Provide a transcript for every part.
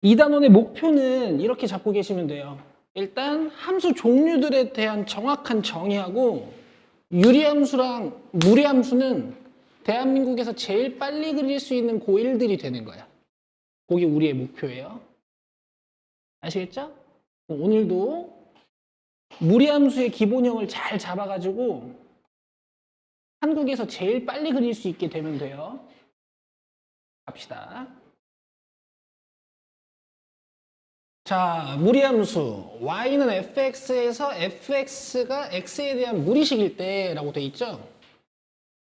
이 단원의 목표는 이렇게 잡고 계시면 돼요. 일단 함수 종류들에 대한 정확한 정의하고 유리함수랑 무리함수는 대한민국에서 제일 빨리 그릴 수 있는 고1들이 되는 거야. 그게 우리의 목표예요. 아시겠죠? 오늘도 무리함수의 기본형을 잘 잡아가지고 한국에서 제일 빨리 그릴 수 있게 되면 돼요. 갑시다. 자, 무리함수 y는 fx에서 fx가 x에 대한 무리식일 때라고 돼 있죠.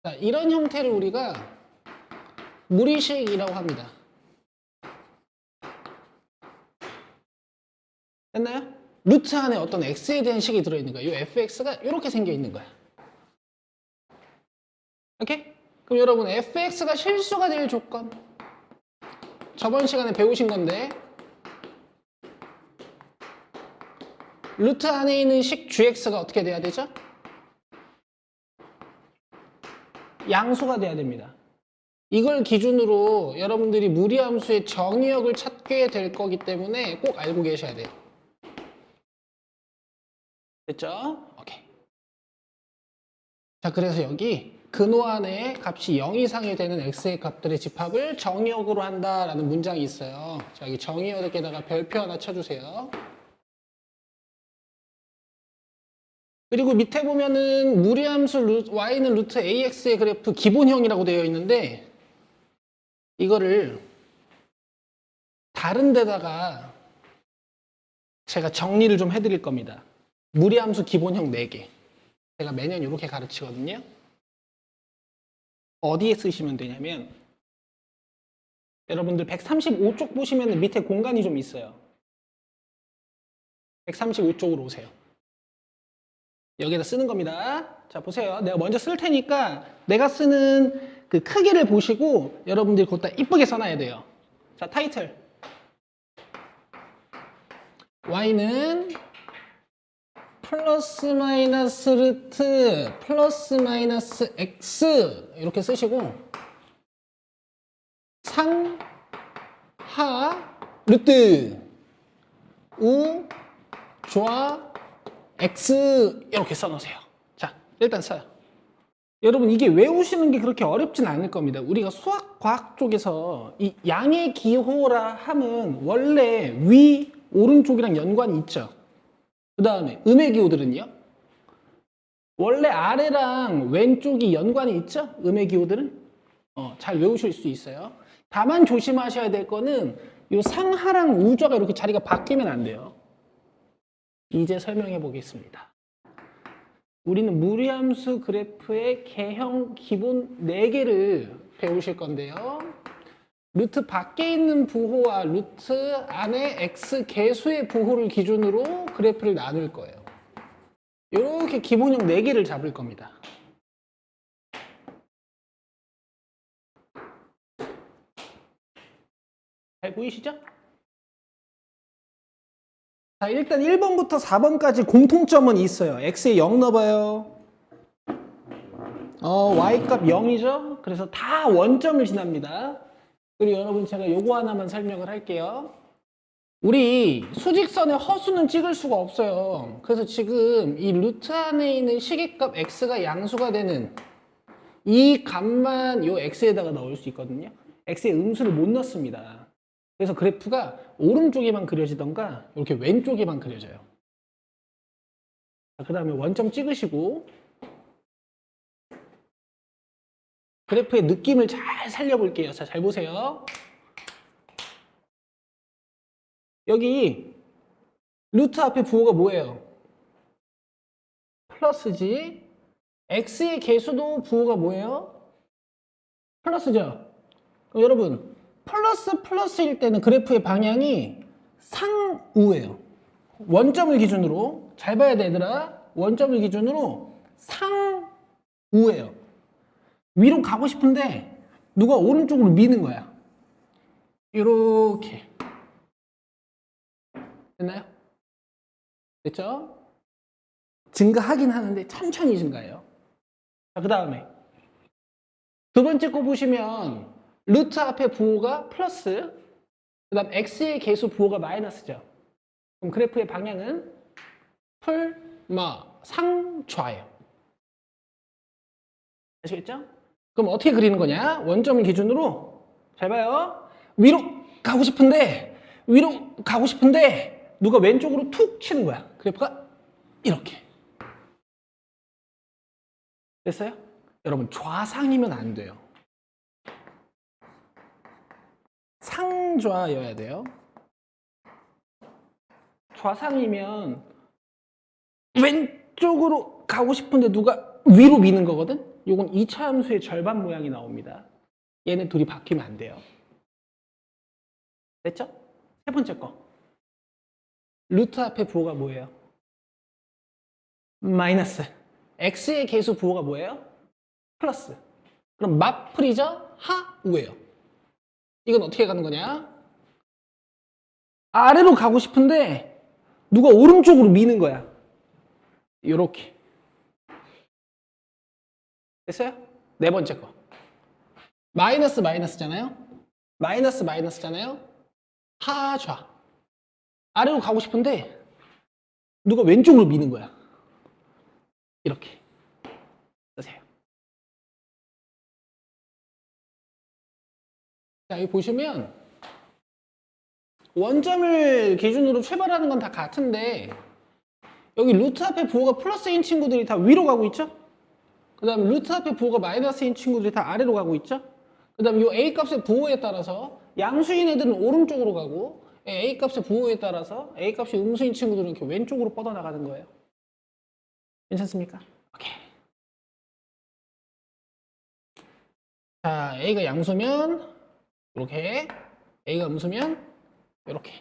자, 이런 형태를 우리가 무리식이라고 합니다. 됐나요? 루트 안에 어떤 x에 대한 식이 들어있는 거야. 이 fx가 이렇게 생겨 있는 거야. 오케이? 그럼 여러분 fx가 실수가 될 조건, 저번 시간에 배우신 건데 루트 안에 있는 식 gx가 어떻게 돼야 되죠? 양수가 돼야 됩니다. 이걸 기준으로 여러분들이 무리함수의 정의역을 찾게 될 거기 때문에 꼭 알고 계셔야 돼요. 됐죠? 오케이. 자, 그래서 여기 근호 안에 값이 0 이상이 되는 x의 값들의 집합을 정의역으로 한다라는 문장이 있어요. 자, 여기 정의역에다가 별표 하나 쳐주세요. 그리고 밑에 보면은 무리함수 y는 루트 ax의 그래프 기본형이라고 되어 있는데 이거를 다른 데다가 제가 정리를 좀 해드릴 겁니다. 무리함수 기본형 4개. 제가 매년 이렇게 가르치거든요. 어디에 쓰시면 되냐면 여러분들 135쪽 보시면 밑에 공간이 좀 있어요. 135쪽으로 오세요. 여기다 쓰는 겁니다. 자, 보세요. 내가 먼저 쓸 테니까 내가 쓰는 그 크기를 보시고 여러분들이 그것다 이쁘게 써놔야 돼요. 자, 타이틀. y는 플러스 마이너스 루트 플러스 마이너스 x 이렇게 쓰시고 상, 하, 루트 우, 좌, x 이렇게 써놓으세요. 자, 일단 써요. 여러분 이게 외우시는 게 그렇게 어렵진 않을 겁니다. 우리가 수학 과학 쪽에서 이 양의 기호라 함은 원래 위, 오른쪽이랑 연관이 있죠. 그 다음에 음의 기호들은요? 원래 아래랑 왼쪽이 연관이 있죠? 음의 기호들은? 잘 외우실 수 있어요. 다만 조심하셔야 될 거는 이 상하랑 우좌가 이렇게 자리가 바뀌면 안 돼요. 이제 설명해 보겠습니다. 우리는 무리함수 그래프의 개형 기본 4개를 배우실 건데요. 루트 밖에 있는 부호와 루트 안에 x 개수의 부호를 기준으로 그래프를 나눌 거예요. 이렇게 기본형 4개를 잡을 겁니다. 잘 보이시죠? 자, 일단 1번부터 4번까지 공통점은 있어요. x에 0 넣어봐요. y값 0이죠? 그래서 다 원점을 지납니다. 그리고 여러분 제가 요거 하나만 설명을 할게요. 우리 수직선의 허수는 찍을 수가 없어요. 그래서 지금 이 루트 안에 있는 시계값 x가 양수가 되는 이 값만 요 x에다가 넣을 수 있거든요. x에 음수를 못 넣습니다. 그래서 그래프가 오른쪽에만 그려지던가 이렇게 왼쪽에만 그려져요. 그 다음에 원점 찍으시고 그래프의 느낌을 잘 살려볼게요. 자, 잘 보세요. 여기 루트 앞에 부호가 뭐예요? 플러스지. x의 개수도 부호가 뭐예요? 플러스죠. 그럼 여러분 플러스일 때는 그래프의 방향이 상우예요. 원점을 기준으로 잘 봐야 돼 얘들아. 원점을 기준으로 상우예요. 위로 가고 싶은데 누가 오른쪽으로 미는 거야. 이렇게. 됐나요? 됐죠? 증가하긴 하는데 천천히 증가해요. 자, 그 다음에 두 번째 거 보시면 루트 앞에 부호가 플러스, 그 다음 x의 계수 부호가 마이너스죠. 그럼 그래프의 방향은 상좌예요. 아시겠죠? 그럼 어떻게 그리는 거냐? 원점을 기준으로 잘 봐요. 위로 가고 싶은데 누가 왼쪽으로 툭 치는 거야. 그래프가 이렇게. 됐어요? 여러분 좌상이면 안 돼요. 상좌여야 돼요. 좌상이면 왼쪽으로 가고 싶은데 누가 위로 미는 거거든? 요건 2차 함수의 절반 모양이 나옵니다. 얘네 둘이 바뀌면 안 돼요. 됐죠? 세 번째 거. 루트 앞에 부호가 뭐예요? 마이너스. x의 계수 부호가 뭐예요? 플러스. 그럼 맞풀이죠? 하우예요. 이건 어떻게 가는 거냐? 아래로 가고 싶은데 누가 오른쪽으로 미는 거야. 요렇게. 됐어요? 네 번째 거. 마이너스잖아요? 마이너스잖아요? 하좌. 아래로 가고 싶은데 누가 왼쪽으로 미는 거야. 이렇게. 쓰세요. 자, 여기 보시면 원점을 기준으로 출발하는 건 다 같은데 여기 루트 앞에 부호가 플러스인 친구들이 다 위로 가고 있죠? 그 다음 루트 앞에 부호가 마이너스인 친구들이 다 아래로 가고 있죠? 그 다음 이 A 값의 부호에 따라서 양수인 애들은 오른쪽으로 가고 A 값의 부호에 따라서 A 값이 음수인 친구들은 이렇게 왼쪽으로 뻗어나가는 거예요. 괜찮습니까? 오케이. 자, A가 양수면 이렇게, A가 음수면 이렇게.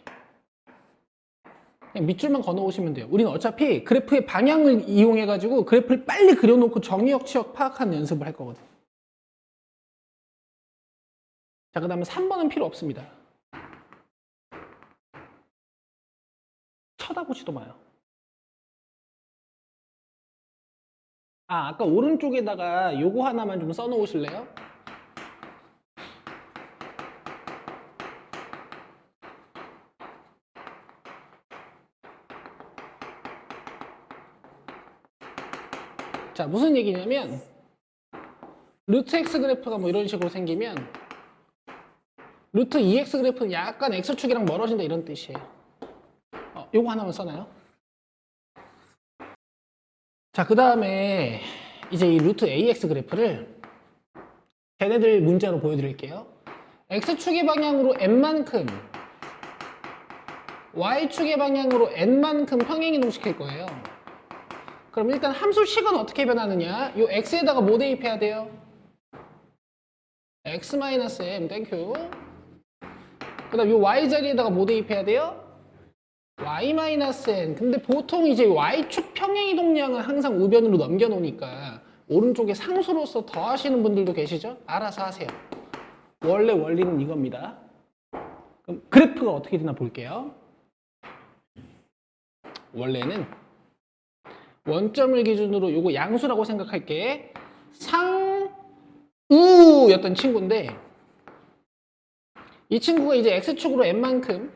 그냥 밑줄만 건너오시면 돼요. 우리는 어차피 그래프의 방향을 이용해가지고 그래프를 빨리 그려놓고 정의역, 치역 파악하는 연습을 할 거거든. 자, 그 다음에 3번은 필요 없습니다. 쳐다보지도 마요. 아까 오른쪽에다가 요거 하나만 좀 써놓으실래요? 자, 무슨 얘기냐면 루트 x 그래프가 뭐 이런 식으로 생기면 루트 2x 그래프는 약간 x축이랑 멀어진다 이런 뜻이에요. 요거 하나만 써놔요. 자, 그 다음에 이제 이 루트 ax 그래프를 걔네들 문자로 보여드릴게요. x축의 방향으로 n만큼 y축의 방향으로 n만큼 평행이동시킬 거예요. 그럼 일단 함수식은 어떻게 변하느냐? 이 x에다가 뭐 대입해야 돼요? x-m, 땡큐. 그 다음 이 y 자리에다가 뭐 대입해야 돼요? y-n. 근데 보통 이제 y축 평행이동량은 항상 우변으로 넘겨놓으니까 오른쪽에 상수로서 더하시는 분들도 계시죠? 알아서 하세요. 원래 원리는 이겁니다. 그럼 그래프가 어떻게 되나 볼게요. 원래는 원점을 기준으로 요거 양수라고 생각할게. 상우였던 친구인데 이 친구가 이제 x축으로 n만큼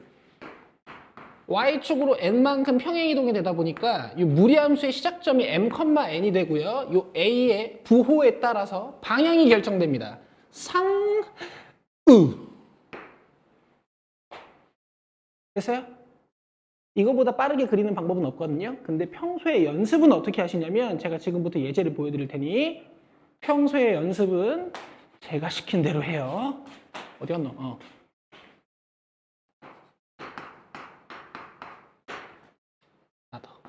y축으로 n만큼 평행이동이 되다 보니까 이 무리함수의 시작점이 m, n이 되고요. 이 a의 부호에 따라서 방향이 결정됩니다. 상우. 됐어요? 이거보다 빠르게 그리는 방법은 없거든요. 근데 평소에 연습은 어떻게 하시냐면 제가 지금부터 예제를 보여드릴 테니 평소에 연습은 제가 시킨 대로 해요. 어디 갔노? 하나 더.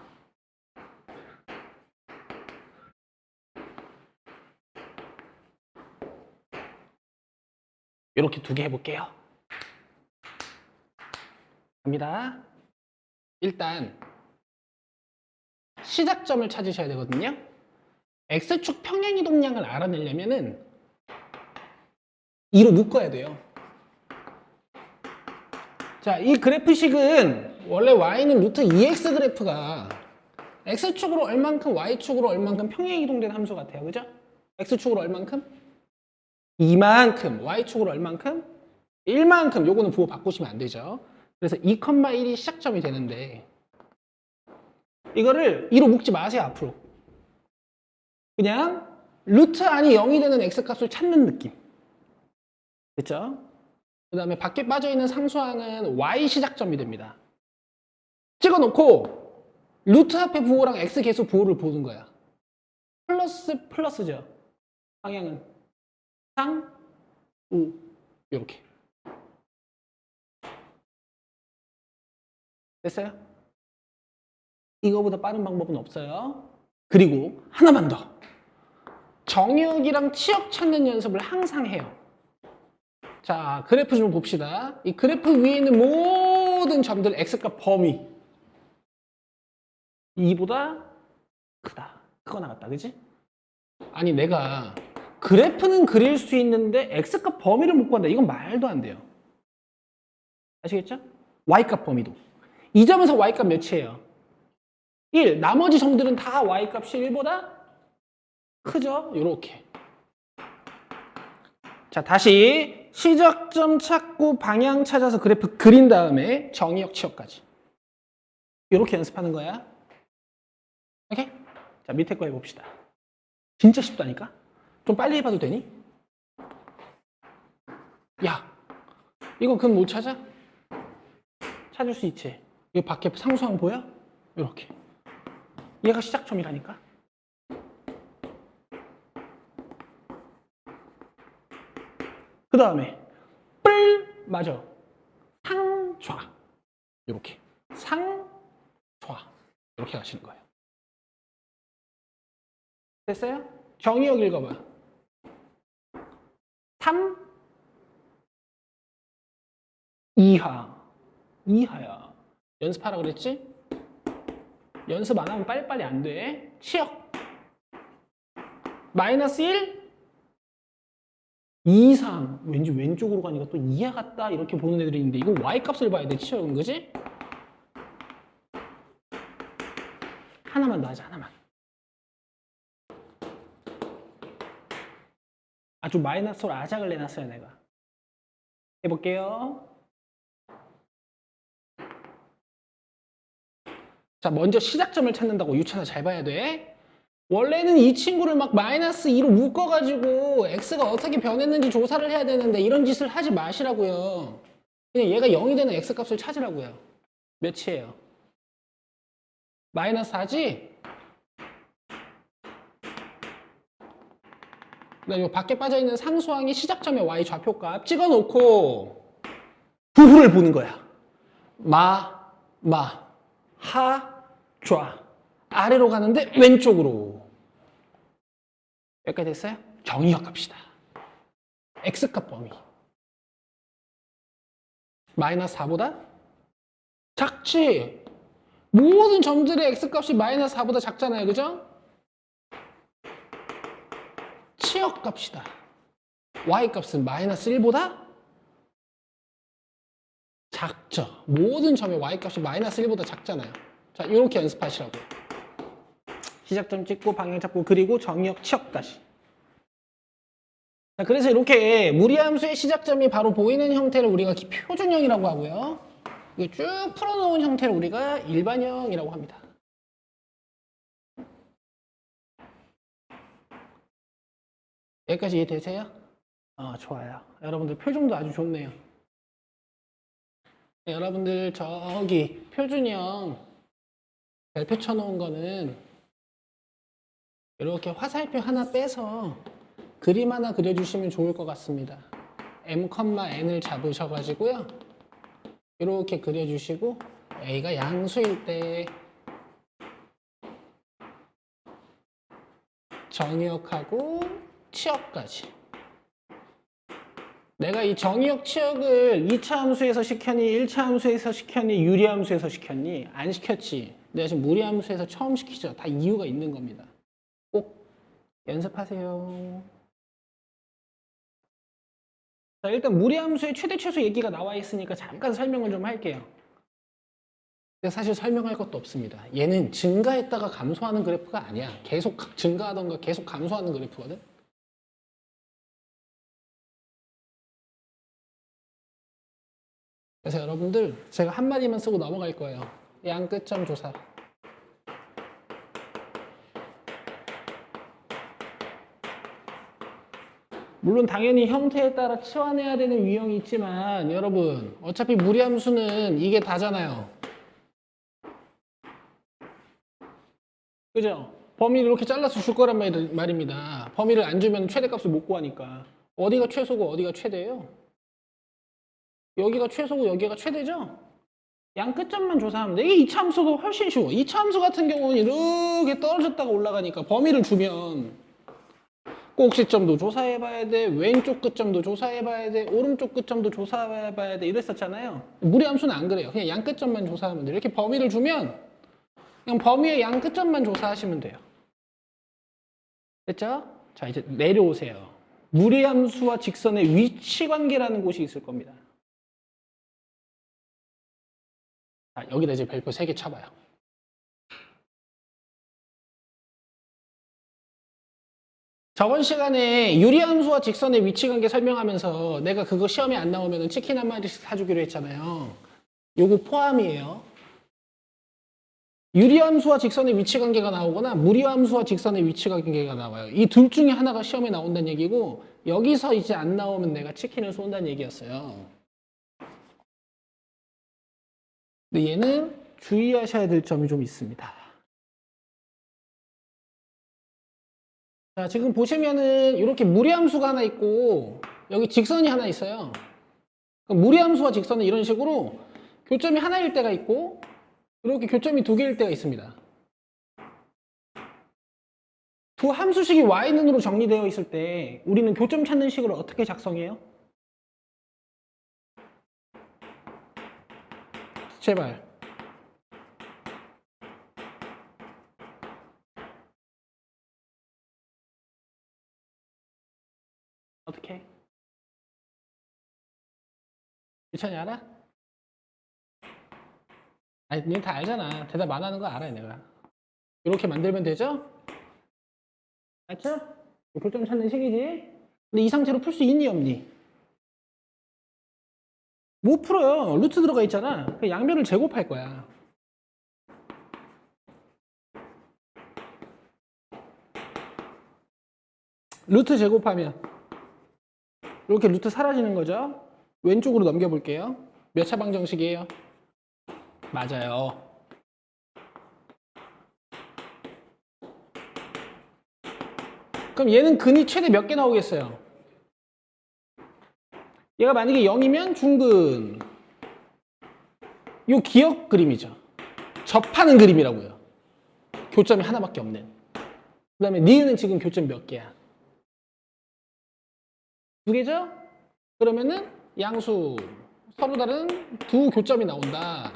이렇게 두 개 해볼게요. 갑니다. 일단 시작점을 찾으셔야 되거든요. x축 평행이동량을 알아내려면은 2로 묶어야 돼요. 자, 이 그래프식은 원래 y는 루트 2x 그래프가 x축으로 얼만큼 y축으로 얼만큼 평행이동된 함수 같아요. 그죠? x축으로 얼만큼? 이만큼. y축으로 얼만큼? 1만큼 요거는 부호 바꾸시면 안 되죠. 그래서 2,1이 시작점이 되는데 이거를 2로 묶지 마세요. 앞으로 그냥 루트 안이 0이 되는 x값을 찾는 느낌. 됐죠? 그 다음에 밖에 빠져있는 상수항은 y 시작점이 됩니다. 찍어놓고 루트 앞에 부호랑 x 계수 부호를 보는 거야. 플러스 플러스죠. 방향은 상, 우 이렇게. 됐어요? 이거보다 빠른 방법은 없어요. 그리고 하나만 더. 정역이랑 치역 찾는 연습을 항상 해요. 자, 그래프 좀 봅시다. 이 그래프 위에 있는 모든 점들 x값 범위 2보다 크다. 크거 나갔다. 그지? 아니 내가 그래프는 그릴 수 있는데 x값 범위를 못 구한다. 이건 말도 안 돼요. 아시겠죠? y값 범위도. 이 점에서 y값 몇이에요? 1. 나머지 점들은 다 y값이 1보다 크죠? 요렇게. 자, 다시 시작점 찾고 방향 찾아서 그래프 그린 다음에 정의역 치역까지. 요렇게 연습하는 거야. 오케이? 자, 밑에 거 해봅시다. 진짜 쉽다니까? 좀 빨리 해봐도 되니? 야, 이건 그건 못 찾아? 찾을 수 있지. 이거 밖에 상수항 보여? 요렇게. 얘가 시작점이라니까? 그 다음에 뿔 맞아. 상좌. 요렇게. 상좌. 이렇게 가시는 거예요. 됐어요? 정의역 읽어봐. 3 이하. 이하야. 연습하라 그랬지? 연습 안 하면 빨리빨리 안 돼. 치역. 마이너스 1 2, 3. 왠지 왼쪽으로 가니까 또 이하 같다 이렇게 보는 애들이 있는데 이거 y값을 봐야 돼. 치역은 그지? 하나만 더 하자. 하나만. 아주 마이너스로 아작을 내놨어요. 내가. 해볼게요. 자, 먼저 시작점을 찾는다고 유찬아 잘 봐야 돼. 원래는 이 친구를 막 마이너스 2로 묶어가지고 x가 어떻게 변했는지 조사를 해야 되는데 이런 짓을 하지 마시라고요. 그냥 얘가 0이 되는 x값을 찾으라고요. 몇이에요? 마이너스 4지? 그다음에 이 밖에 빠져있는 상수항이 시작점의 y 좌표값 찍어놓고 부호를 보는 거야. 하, 좌. 아래로 가는데 왼쪽으로. 여기까지 됐어요? 정의역 갑시다. x값 범위. 마이너스 4보다 작지? 모든 점들의 x값이 마이너스 4보다 작잖아요. 그죠? 치역 값이다. y값은 마이너스 1보다 작죠. 모든 점의 y값이 마이너스 1보다 작잖아요. 자, 이렇게 연습하시라고요. 시작점 찍고 방향 잡고 그리고 정의역 치역까지. 자, 그래서 이렇게 무리함수의 시작점이 바로 보이는 형태를 우리가 표준형이라고 하고요. 이거 쭉 풀어놓은 형태를 우리가 일반형이라고 합니다. 여기까지 이해되세요? 좋아요. 여러분들 표정도 아주 좋네요. 네, 여러분들 저기 표준형 별표 쳐놓은 거는 이렇게 화살표 하나 빼서 그림 하나 그려주시면 좋을 것 같습니다. m,n을 잡으셔가지고요. 이렇게 그려주시고 a가 양수일 때 정의역하고 치역까지. 내가 이 정의역 치역을 2차 함수에서 시켰니, 1차 함수에서 시켰니, 유리함수에서 시켰니? 안 시켰지. 내가 지금 무리함수에서 처음 시키죠. 다 이유가 있는 겁니다. 꼭 연습하세요. 자, 일단 무리함수의 최대 최소 얘기가 나와 있으니까 잠깐 설명을 좀 할게요. 사실 설명할 것도 없습니다. 얘는 증가했다가 감소하는 그래프가 아니야. 계속 증가하던가 계속 감소하는 그래프거든. 그래서 여러분들 제가 한마디만 쓰고 넘어갈 거예요. 양끝점 조사. 물론 당연히 형태에 따라 치환해야 되는 유형이 있지만 여러분 어차피 무리함수는 이게 다잖아요. 그죠? 범위를 이렇게 잘라서 줄 거란 말입니다. 범위를 안 주면 최대값을 못 구하니까. 어디가 최소고 어디가 최대예요? 여기가 최소고 여기가 최대죠? 양 끝점만 조사하면 돼. 이게 2차 함수도 훨씬 쉬워. 2차 함수 같은 경우는 이렇게 떨어졌다가 올라가니까 범위를 주면 꼭지점도 조사해봐야 돼. 왼쪽 끝점도 조사해봐야 돼. 오른쪽 끝점도 조사해봐야 돼. 이랬었잖아요. 무리함수는 안 그래요. 그냥 양 끝점만 조사하면 돼요. 이렇게 범위를 주면 그냥 범위의 양 끝점만 조사하시면 돼요. 됐죠? 자, 이제 내려오세요. 무리함수와 직선의 위치 관계라는 곳이 있을 겁니다. 자, 여기다 이제 별표 3개 쳐봐요. 저번 시간에 유리함수와 직선의 위치 관계 설명하면서 내가 그거 시험에 안 나오면 치킨 한 마리씩 사주기로 했잖아요. 요거 포함이에요. 유리함수와 직선의 위치 관계가 나오거나 무리함수와 직선의 위치 관계가 나와요. 이 둘 중에 하나가 시험에 나온다는 얘기고 여기서 이제 안 나오면 내가 치킨을 쏜다는 얘기였어요. 근데 얘는 주의하셔야 될 점이 좀 있습니다. 자, 지금 보시면은 이렇게 무리함수가 하나 있고 여기 직선이 하나 있어요. 그럼 무리함수와 직선은 이런 식으로 교점이 하나일 때가 있고 이렇게 교점이 2개일 때가 있습니다. 두 함수식이 y는으로 정리되어 있을 때 우리는 교점 찾는 식을 어떻게 작성해요? 제발. 어떻게? 유찬이 알아? 아니, 니는 다 알잖아. 대답 안 하는 거 알아요, 내가. 이렇게 만들면 되죠? 맞죠? 교점 찾는 식이지? 근데 이 상태로 풀 수 있니, 없니? 못 풀어요. 루트 들어가 있잖아. 그 양변을 제곱할 거야. 루트 제곱하면 이렇게 루트 사라지는 거죠. 왼쪽으로 넘겨볼게요. 몇 차 방정식이에요? 맞아요. 그럼 얘는 근이 최대 몇 개 나오겠어요? 얘가 만약에 0이면 중근. 요 기억 그림이죠. 접하는 그림이라고요. 교점이 하나밖에 없는. 그 다음에 니은은 지금 교점 몇 개야? 2개죠? 그러면은 양수 서로 다른 두 교점이 나온다.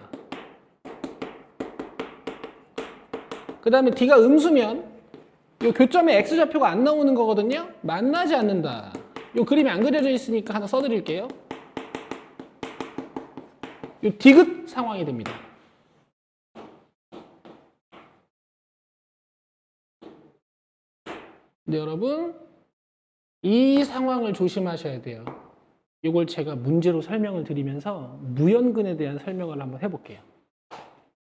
그 다음에 D가 음수면 이 교점에 X좌표가 안 나오는 거거든요. 만나지 않는다. 이 그림이 안 그려져 있으니까 하나 써드릴게요. 이 디귿 상황이 됩니다. 근데 여러분 이 상황을 조심하셔야 돼요. 이걸 제가 문제로 설명을 드리면서 무연근에 대한 설명을 한번 해볼게요.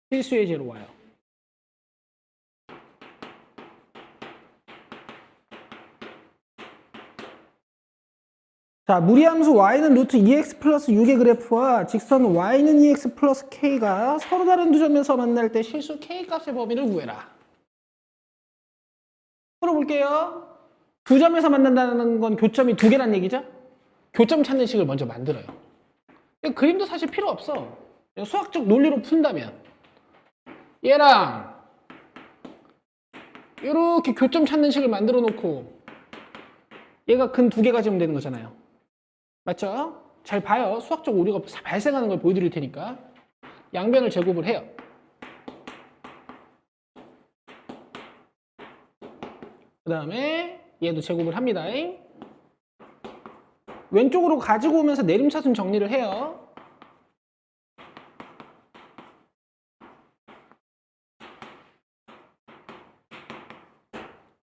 필수 예제로 와요. 자, 무리함수 y는 루트 2x 플러스 6의 그래프와 직선 y는 2x 플러스 k가 서로 다른 두 점에서 만날 때 실수 k 값의 범위를 구해라. 풀어볼게요. 두 점에서 만난다는 건 교점이 2개란 얘기죠? 교점 찾는 식을 먼저 만들어요. 그림도 사실 필요 없어. 수학적 논리로 푼다면 얘랑 이렇게 교점 찾는 식을 만들어 놓고 얘가 근 2개 가지면 되는 거잖아요. 맞죠? 잘 봐요. 수학적 오류가 발생하는 걸 보여드릴 테니까. 양변을 제곱을 해요. 그 다음에 얘도 제곱을 합니다. 왼쪽으로 가지고 오면서 내림차순 정리를 해요.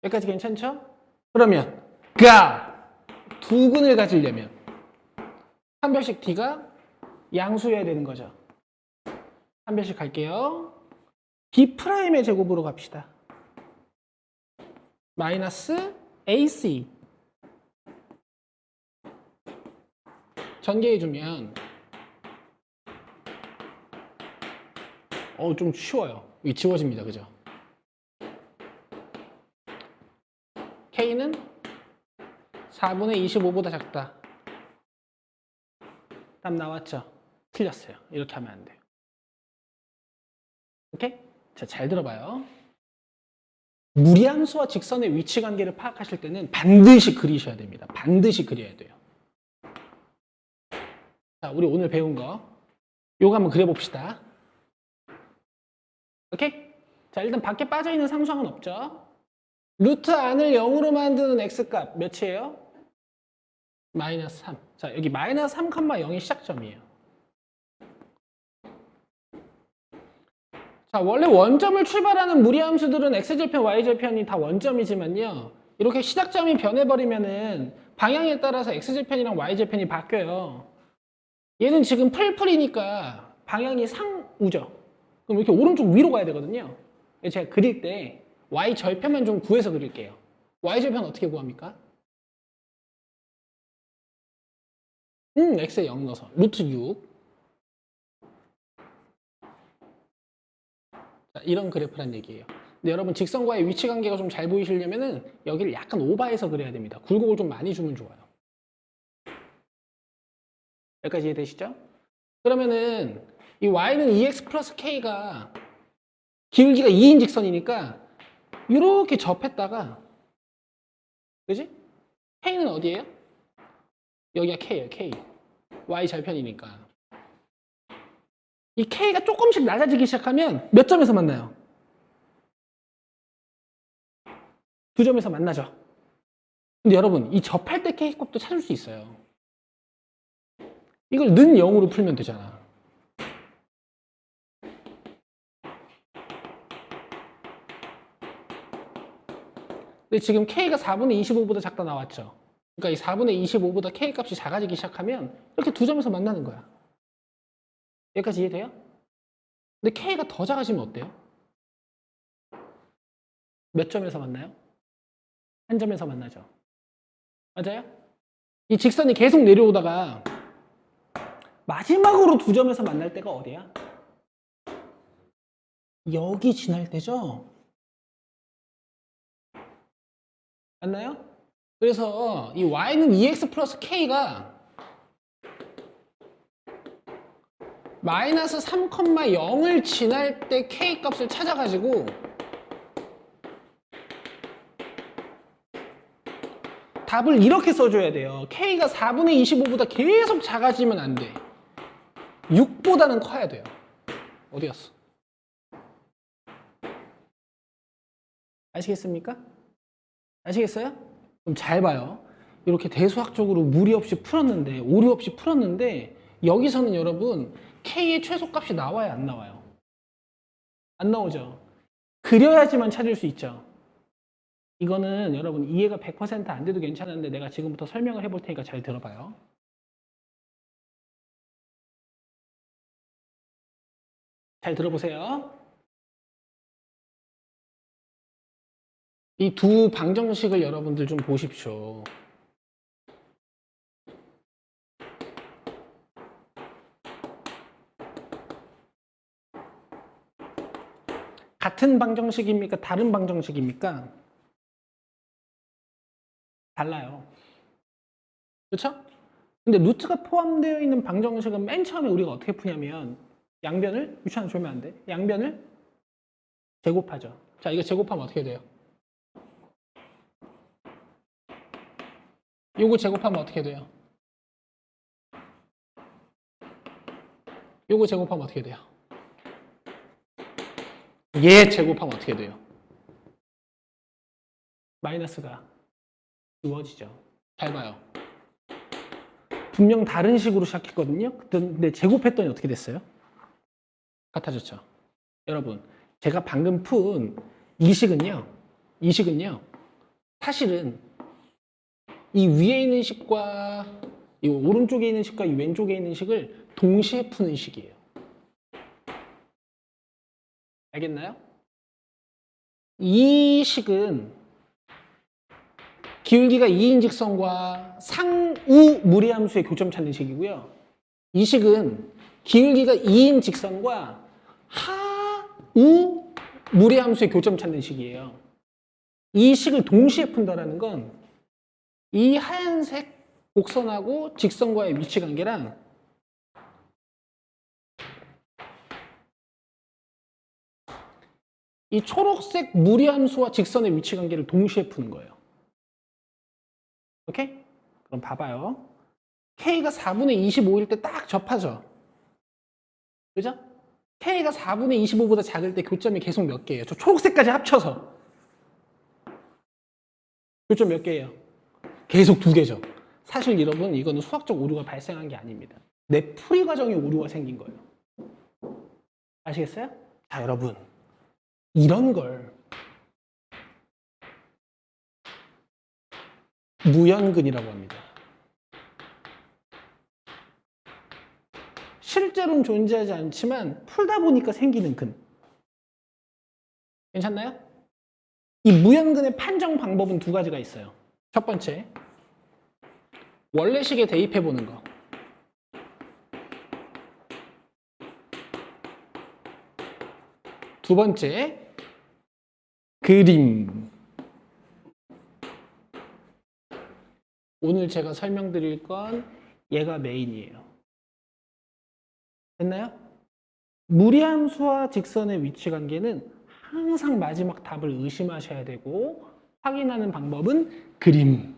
여기까지 괜찮죠? 그러면 가 두 근을 가지려면 한 별씩 D가 양수여야 되는 거죠. 한 배씩 갈게요. B'의 제곱으로 갑시다. 마이너스 AC 전개해주면 좀 쉬워요. 이게 지워집니다. 그죠? K는 4분의 25보다 작다. 답 나왔죠? 틀렸어요. 이렇게 하면 안 돼요. 오케이? 자, 잘 들어봐요. 무리함수와 직선의 위치 관계를 파악하실 때는 반드시 그리셔야 됩니다. 반드시 그려야 돼요. 자, 우리 오늘 배운 거 요거 한번 그려봅시다. 오케이? 자, 일단 밖에 빠져있는 상수항은 없죠? 루트 안을 0으로 만드는 x값 몇이에요? 마이너스 3. 자, 여기 마이너스 3,0이 시작점이에요. 자, 원래 원점을 출발하는 무리함수들은 x절편, y절편이 다 원점이지만요. 이렇게 시작점이 변해버리면은 방향에 따라서 x절편이랑 y절편이 바뀌어요. 얘는 지금 풀풀이니까 방향이 상우죠. 그럼 이렇게 오른쪽 위로 가야 되거든요. 제가 그릴 때 y절편만 좀 구해서 그릴게요. y절편 어떻게 구합니까? x에 0 넣어서 루트 6. 자, 이런 그래프란 얘기예요. 근데 여러분 직선과의 위치 관계가 좀 잘 보이시려면은 여기를 약간 오버해서 그려야 됩니다. 굴곡을 좀 많이 주면 좋아요. 여기까지 이해되시죠? 그러면은 이 y는 2x 플러스 k가 기울기가 2인 직선이니까 이렇게 접했다가, 그지? k는 어디예요? 여기가 k예요. k. y 절편이니까. 이 k가 조금씩 낮아지기 시작하면 몇 점에서 만나요? 두 점에서 만나죠. 근데 여러분 이 접할 때 k 값도 찾을 수 있어요. 이걸 는 0으로 풀면 되잖아. 근데 지금 k가 4분의 25보다 작다 나왔죠. 그러니까 이 4분의 25보다 k 값이 작아지기 시작하면 이렇게 두 점에서 만나는 거야. 여기까지 이해돼요? 근데 k가 더 작아지면 어때요? 몇 점에서 만나요? 한 점에서 만나죠. 맞아요? 이 직선이 계속 내려오다가 마지막으로 두 점에서 만날 때가 어디야? 여기 지날 때죠? 맞나요? 그래서 이 y는 2x 플러스 k가 마이너스 3,0을 지날 때 k 값을 찾아가지고 답을 이렇게 써줘야 돼요. k가 4분의 25보다 계속 작아지면 안 돼. 6보다는 커야 돼요. 어디 갔어? 아시겠습니까? 아시겠어요? 그럼 잘 봐요. 이렇게 대수학적으로 무리 없이 풀었는데, 오류 없이 풀었는데 여기서는 여러분 k의 최소값이 나와요, 안 나와요? 안 나오죠. 그려야지만 찾을 수 있죠. 이거는 여러분 이해가 100% 안 돼도 괜찮은데 내가 지금부터 설명을 해볼 테니까 잘 들어봐요. 잘 들어보세요. 이 두 방정식을 여러분들 좀 보십시오. 같은 방정식입니까? 다른 방정식입니까? 달라요. 그렇죠? 근데 루트가 포함되어 있는 방정식은 맨 처음에 우리가 어떻게 푸냐면 양변을, 유치원 졸면 안 돼. 양변을 제곱하죠. 자, 이거 제곱하면 어떻게 돼요? 요거 제곱하면 어떻게 돼요? 요거 제곱하면 어떻게 돼요? 얘 제곱하면 어떻게 돼요? 마이너스가 지워지죠. 잘 봐요. 분명 다른 식으로 시작했거든요. 근데 제곱했더니 어떻게 됐어요? 같아졌죠. 여러분, 제가 방금 푼 이 식은요, 사실은 이 위에 있는 식과 이 오른쪽에 있는 식과 이 왼쪽에 있는 식을 동시에 푸는 식이에요. 알겠나요? 이 식은 기울기가 2인 직선과 상우 무리함수의 교점 찾는 식이고요. 이 식은 기울기가 2인 직선과 하우 무리함수의 교점 찾는 식이에요. 이 식을 동시에 푼다는 건 이 하얀색 곡선하고 직선과의 위치 관계랑 이 초록색 무리함수와 직선의 위치 관계를 동시에 푸는 거예요. 오케이? 그럼 봐봐요. K가 4분의 25일 때 딱 접하죠. 그죠? K가 4분의 25보다 작을 때 교점이 계속 몇 개예요? 저 초록색까지 합쳐서. 교점 몇 개예요? 계속 2개죠. 사실 여러분 이거는 수학적 오류가 발생한 게 아닙니다. 내 풀이 과정에 오류가 생긴 거예요. 아시겠어요? 자, 여러분. 이런 걸 무연근이라고 합니다. 실제로는 존재하지 않지만 풀다 보니까 생기는 근. 괜찮나요? 이 무연근의 판정 방법은 2가지가 있어요. 첫 번째, 원래식에 대입해 보는 거. 두 번째, 그림. 오늘 제가 설명드릴 건 얘가 메인이에요. 됐나요? 무리함수와 직선의 위치 관계는 항상 마지막 답을 의심하셔야 되고 확인하는 방법은 그림.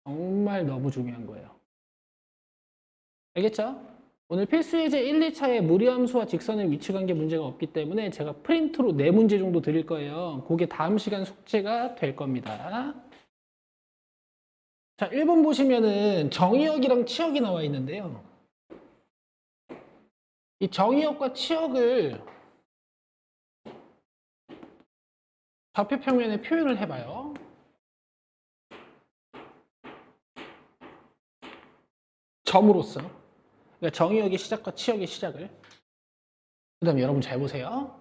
정말 너무 중요한 거예요. 알겠죠? 오늘 필수예제 1, 2차에 무리함수와 직선의 위치 관계 문제가 없기 때문에 제가 프린트로 4문제 정도 드릴 거예요. 그게 다음 시간 숙제가 될 겁니다. 자, 1번 보시면은 정의역이랑 치역이 나와 있는데요. 이 정의역과 치역을 좌표 평면에 표현을 해봐요. 점으로써. 그러니까 정의역의 시작과 치역의 시작을. 그 다음에 여러분 잘 보세요.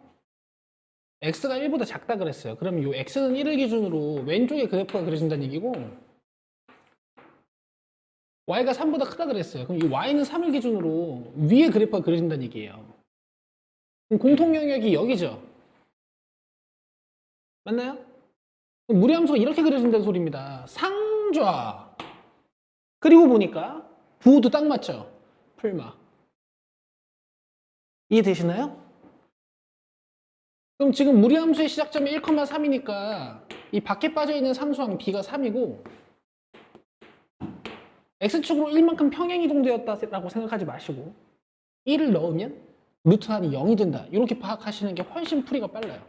x가 1보다 작다 그랬어요. 그럼 이 x는 1을 기준으로 왼쪽에 그래프가 그려진다는 얘기고 y가 3보다 크다 그랬어요. 그럼 이 y는 3을 기준으로 위에 그래프가 그려진다는 얘기예요. 그럼 공통 영역이 여기죠. 맞나요? 무리함수가 이렇게 그려진다는 소리입니다. 상좌. 그리고 보니까 부호도 딱 맞죠? 풀마. 이해되시나요? 그럼 지금 무리함수의 시작점이 1,3이니까 이 밖에 빠져있는 상수항 b가 3이고 x축으로 1만큼 평행이동되었다라고 생각하지 마시고 1을 넣으면 루트 한이 0이 된다. 이렇게 파악하시는 게 훨씬 풀이가 빨라요.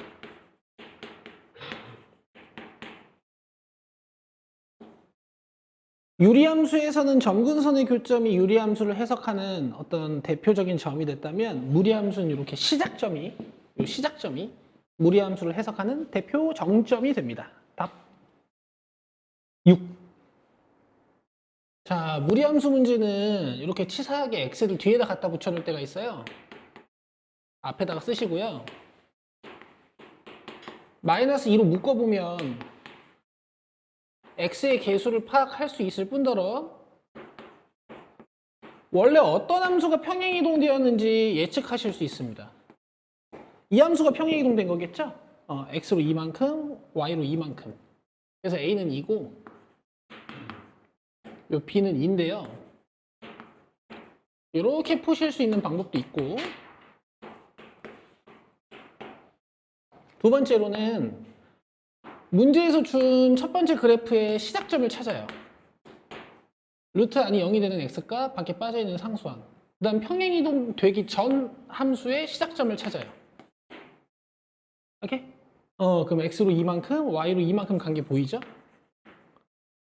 유리함수에서는 점근선의 교점이 유리함수를 해석하는 어떤 대표적인 점이 됐다면 무리함수는 이렇게 시작점이 무리함수를 해석하는 대표 정점이 됩니다. 답 6. 자, 무리함수 문제는 이렇게 치사하게 x를 뒤에다 갖다 붙여놓을 때가 있어요. 앞에다가 쓰시고요. 마이너스 2로 묶어보면 x의 개수를 파악할 수 있을 뿐더러 원래 어떤 함수가 평행이동되었는지 예측하실 수 있습니다. 이 함수가 평행이동된 거겠죠? x로 2만큼, y로 2만큼. 그래서 a는 2고 요 b는 2인데요. 이렇게 푸실 수 있는 방법도 있고 두 번째로는 문제에서 준 첫 번째 그래프의 시작점을 찾아요. 루트 안이 0이 되는 x가 밖에 빠져있는 상수항. 그 다음 평행이동 되기 전 함수의 시작점을 찾아요. 오케이? 그럼 x로 2만큼, y로 2만큼 간 게 보이죠?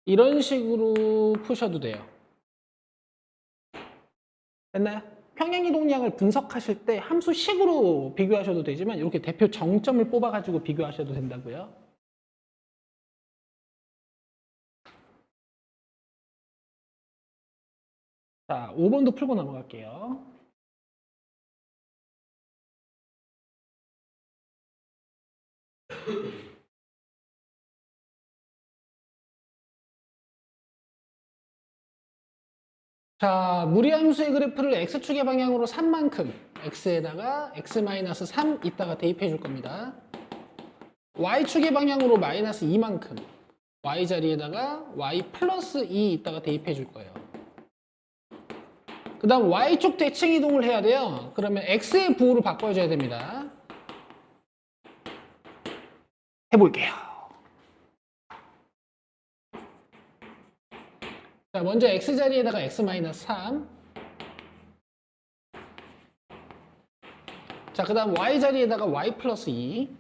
이런 식으로 푸셔도 돼요. 됐나요? 평행이동량을 분석하실 때 함수식으로 비교하셔도 되지만 이렇게 대표 정점을 뽑아가지고 비교하셔도 된다고요. 자, 5번도 풀고 넘어갈게요. 자, 무리함수의 그래프를 x축의 방향으로 3만큼 x에다가 x-3 이따가 대입해 줄 겁니다. y축의 방향으로 마이너스 2만큼 y 자리에다가 y 플러스 2 이따가 대입해 줄 거예요. 그 다음 y축 대칭 이동을 해야 돼요. 그러면 x의 부호를 바꿔줘야 됩니다. 해볼게요. 자, 먼저 x 자리에다가 x-3. 자, 그 다음 y 자리에다가 y 플러스 2.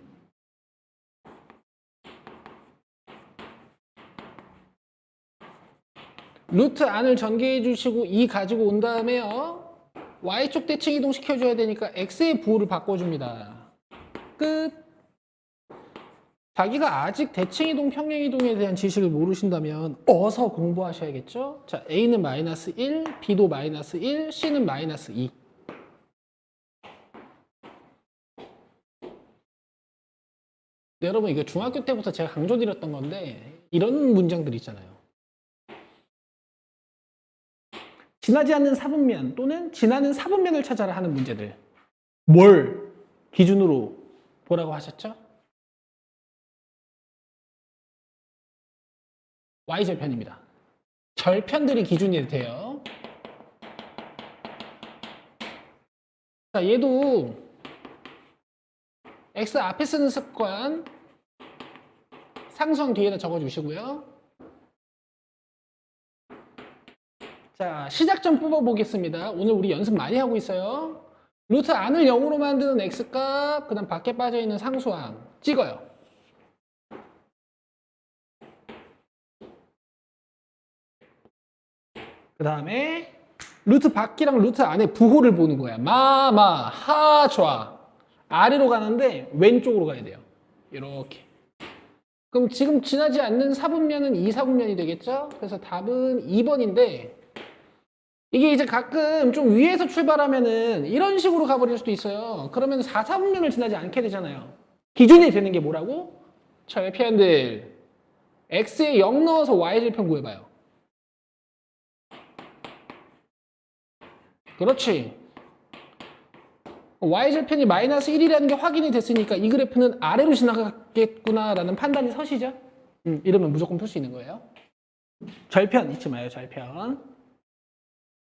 루트 안을 전개해 주시고 2 가지고 온 다음에요. y축 대칭 이동 시켜줘야 되니까 x의 부호를 바꿔줍니다. 끝. 자기가 아직 대칭 이동, 평행 이동에 대한 지식을 모르신다면 어서 공부하셔야겠죠? 자, a는 마이너스 1, b도 마이너스 1, c는 마이너스 2. 네, 여러분 이거 중학교 때부터 제가 강조드렸던 건데 이런 문장들 있잖아요. 지나지 않는 사분면 또는 지나는 사분면을 찾아라 하는 문제들. 뭘 기준으로 보라고 하셨죠? y절편입니다. 절편들이 기준이 돼요. 자, 얘도 x 앞에 쓰는 습관 상수항 뒤에다 적어주시고요. 자, 시작점 뽑아보겠습니다. 오늘 우리 연습 많이 하고 있어요. 루트 안을 0으로 만드는 x값, 그 다음 밖에 빠져있는 상수항 찍어요. 그 다음에 루트 밖이랑 루트 안에 부호를 보는 거야. 마, 하, 좌. 아래로 가는데 왼쪽으로 가야 돼요. 이렇게. 그럼 지금 지나지 않는 사분면은 2사분면이 되겠죠? 그래서 답은 2번인데 이게 이제 가끔 좀 위에서 출발하면은 이런 식으로 가버릴 수도 있어요. 그러면 4사분면을 지나지 않게 되잖아요. 기준이 되는 게 뭐라고? 절편들. x에 0 넣어서 y절편 구해봐요. 그렇지. y절편이 마이너스 1이라는 게 확인이 됐으니까 이 그래프는 아래로 지나가겠구나라는 판단이 서시죠? 이러면 무조건 풀 수 있는 거예요. 절편 잊지 마요, 절편.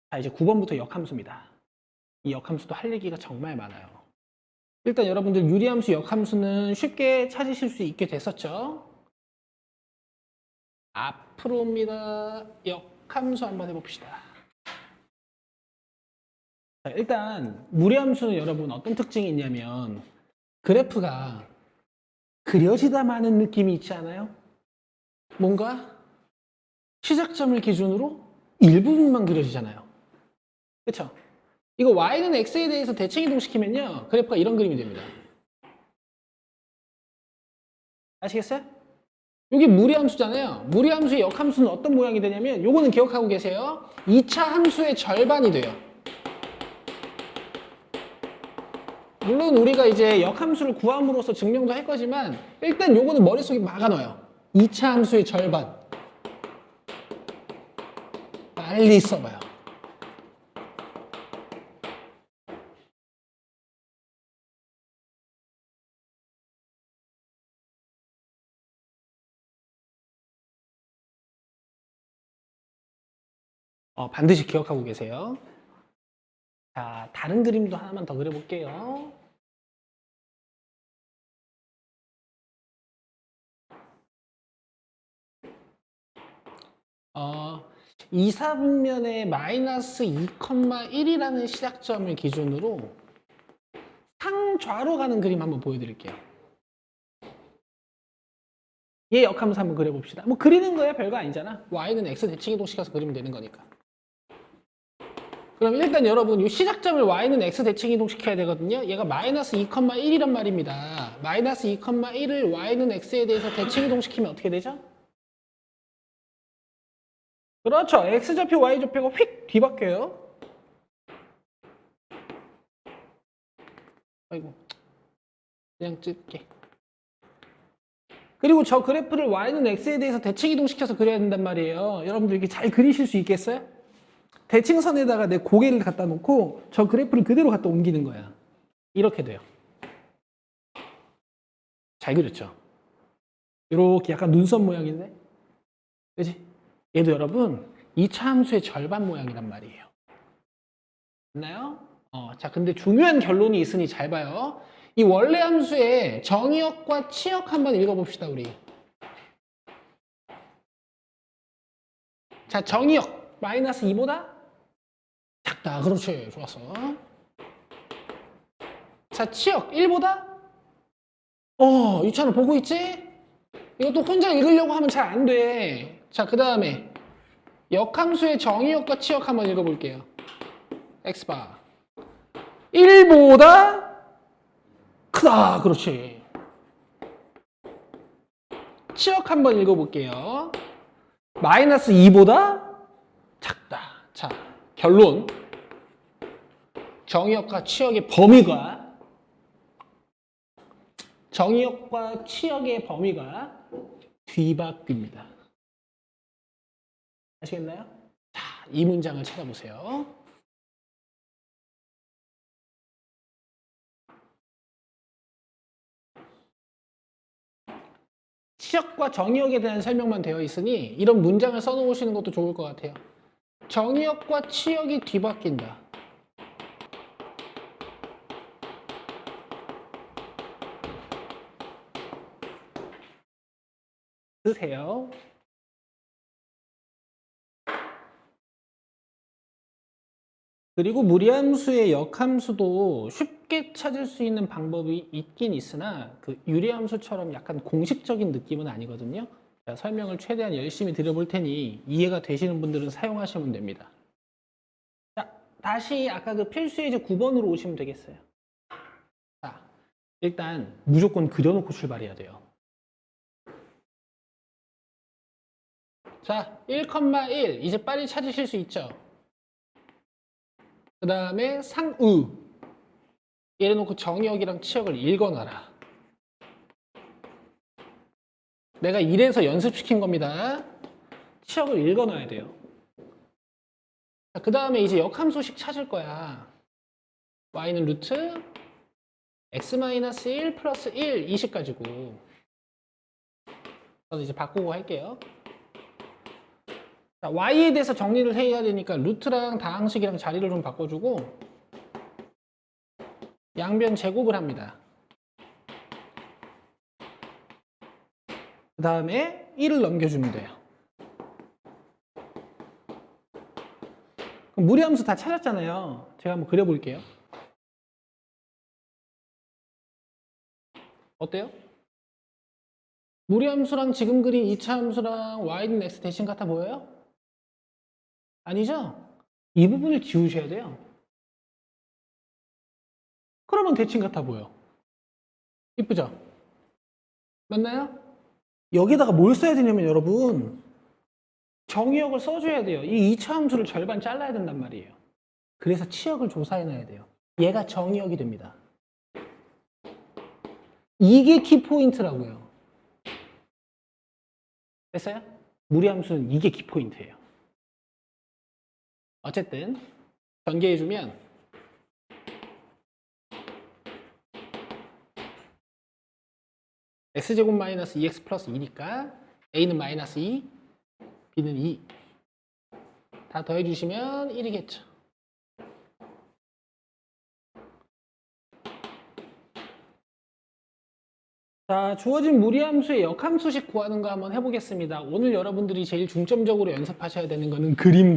자, 이제 9번부터 역함수입니다. 이 역함수도 할 얘기가 정말 많아요. 일단 여러분들 유리함수, 역함수는 쉽게 찾으실 수 있게 됐었죠? 앞으로입니다. 역함수 한번 해봅시다. 자, 일단 무리함수는 여러분 어떤 특징이 있냐면 그래프가 그려지다마는 느낌이 있지 않아요? 뭔가 시작점을 기준으로 일부분만 그려지잖아요. 그렇죠? 이거 y는 x에 대해서 대칭 이동시키면요 그래프가 이런 그림이 됩니다. 아시겠어요? 이게 무리함수잖아요. 무리함수의 역함수는 어떤 모양이 되냐면 요거는 기억하고 계세요. 2차 함수의 절반이 돼요. 물론 우리가 이제 역함수를 구함으로써 증명도 할 거지만 일단 요거는 머릿속에 막아넣어요. 2차 함수의 절반. 빨리 써봐요. 반드시 기억하고 계세요. 자, 다른 그림도 하나만 더 그려볼게요. 어, 2사분면의 마이너스 2,1이라는 시작점을 기준으로 상좌로 가는 그림 한번 보여드릴게요. 얘 역함수 한번 그려봅시다. 뭐 그리는 거야 별거 아니잖아. y는 x 대칭 이동시켜서 그리면 되는 거니까. 그럼 일단 여러분 이 시작점을 y는 x 대칭 이동시켜야 되거든요. 얘가 마이너스 2,1이란 말입니다. 마이너스 2,1을 y는 x에 대해서 대칭 이동시키면 어떻게 되죠? 그렇죠. X좌표, Y좌표가 휙 뒤바뀌어요. 아이고. 그냥 찍게. 그리고 저 그래프를 Y는 X에 대해서 대칭 이동시켜서 그려야 된단 말이에요. 여러분들 이렇게 잘 그리실 수 있겠어요? 대칭선에다가 내 고개를 갖다 놓고 저 그래프를 그대로 갖다 옮기는 거야. 이렇게 돼요. 잘 그렸죠? 이렇게 약간 눈썹 모양인데? 그지? 얘도 여러분 2차 함수의 절반 모양이란 말이에요. 맞나요? 자, 근데 중요한 결론이 있으니 잘 봐요. 이 원래 함수의 정의역과 치역 한번 읽어봅시다, 우리. 자, 정의역 마이너스 2보다 작다. 그렇지. 좋았어. 자, 치역 1보다 유찬아 보고 있지? 이것도 혼자 읽으려고 하면 잘 안 돼. 자, 그 다음에 역함수의 정의역과 치역 한번 읽어볼게요. x바 1보다 크다. 그렇지. 치역 한번 읽어볼게요. 마이너스 2보다 작다. 자, 결론. 정의역과 치역의 범위가 정의역과 치역의 범위가 뒤바뀝니다. 아시겠나요? 자, 이 문장을 찾아보세요. 치역과 정의역에 대한 설명만 되어 있으니 이런 문장을 써놓으시는 것도 좋을 것 같아요. 정의역과 치역이 뒤바뀐다. 쓰세요. 그리고 무리함수의 역함수도 쉽게 찾을 수 있는 방법이 있긴 있으나 그 유리함수처럼 약간 공식적인 느낌은 아니거든요. 자, 설명을 최대한 열심히 드려볼 테니 이해가 되시는 분들은 사용하시면 됩니다. 자, 다시 아까 그 필수 예제 9번으로 오시면 되겠어요. 자, 일단 무조건 그려놓고 출발해야 돼요. 자, 1,1 이제 빨리 찾으실 수 있죠? 그 다음에 상우 예를 놓고 정의역이랑 치역을 읽어놔라. 내가 이래서 연습시킨 겁니다. 치역을 읽어놔야 돼요. 그 다음에 이제 역함수식 찾을 거야. y는 루트 x-1 플러스 1 이식 가지고 저는 이제 바꾸고 할게요. 자, y에 대해서 정리를 해야 되니까 루트랑 다항식이랑 자리를 좀 바꿔주고 양변 제곱을 합니다. 그 다음에 1을 넘겨주면 돼요. 그럼 무리함수 다 찾았잖아요. 제가 한번 그려볼게요. 어때요? 무리함수랑 지금 그린 2차 함수랑 y는 x 대신 같아 보여요? 아니죠? 이 부분을 지우셔야 돼요. 그러면 대칭 같아 보여. 이쁘죠? 맞나요? 여기다가 뭘 써야 되냐면 여러분 정의역을 써줘야 돼요. 이 2차 함수를 절반 잘라야 된단 말이에요. 그래서 치역을 조사해놔야 돼요. 얘가 정의역이 됩니다. 이게 키포인트라고요. 됐어요? 무리함수는 이게 키포인트예요. 어쨌든 전개해주면 x제곱 마이너스 2x 플러스 2니까 a는 마이너스 2, b는 2. 다 더해주시면 1이겠죠. 자, 주어진 무리함수의 역함수식 구하는 거 한번 해보겠습니다. 오늘 여러분들이 제일 중점적으로 연습하셔야 되는 거는 그림.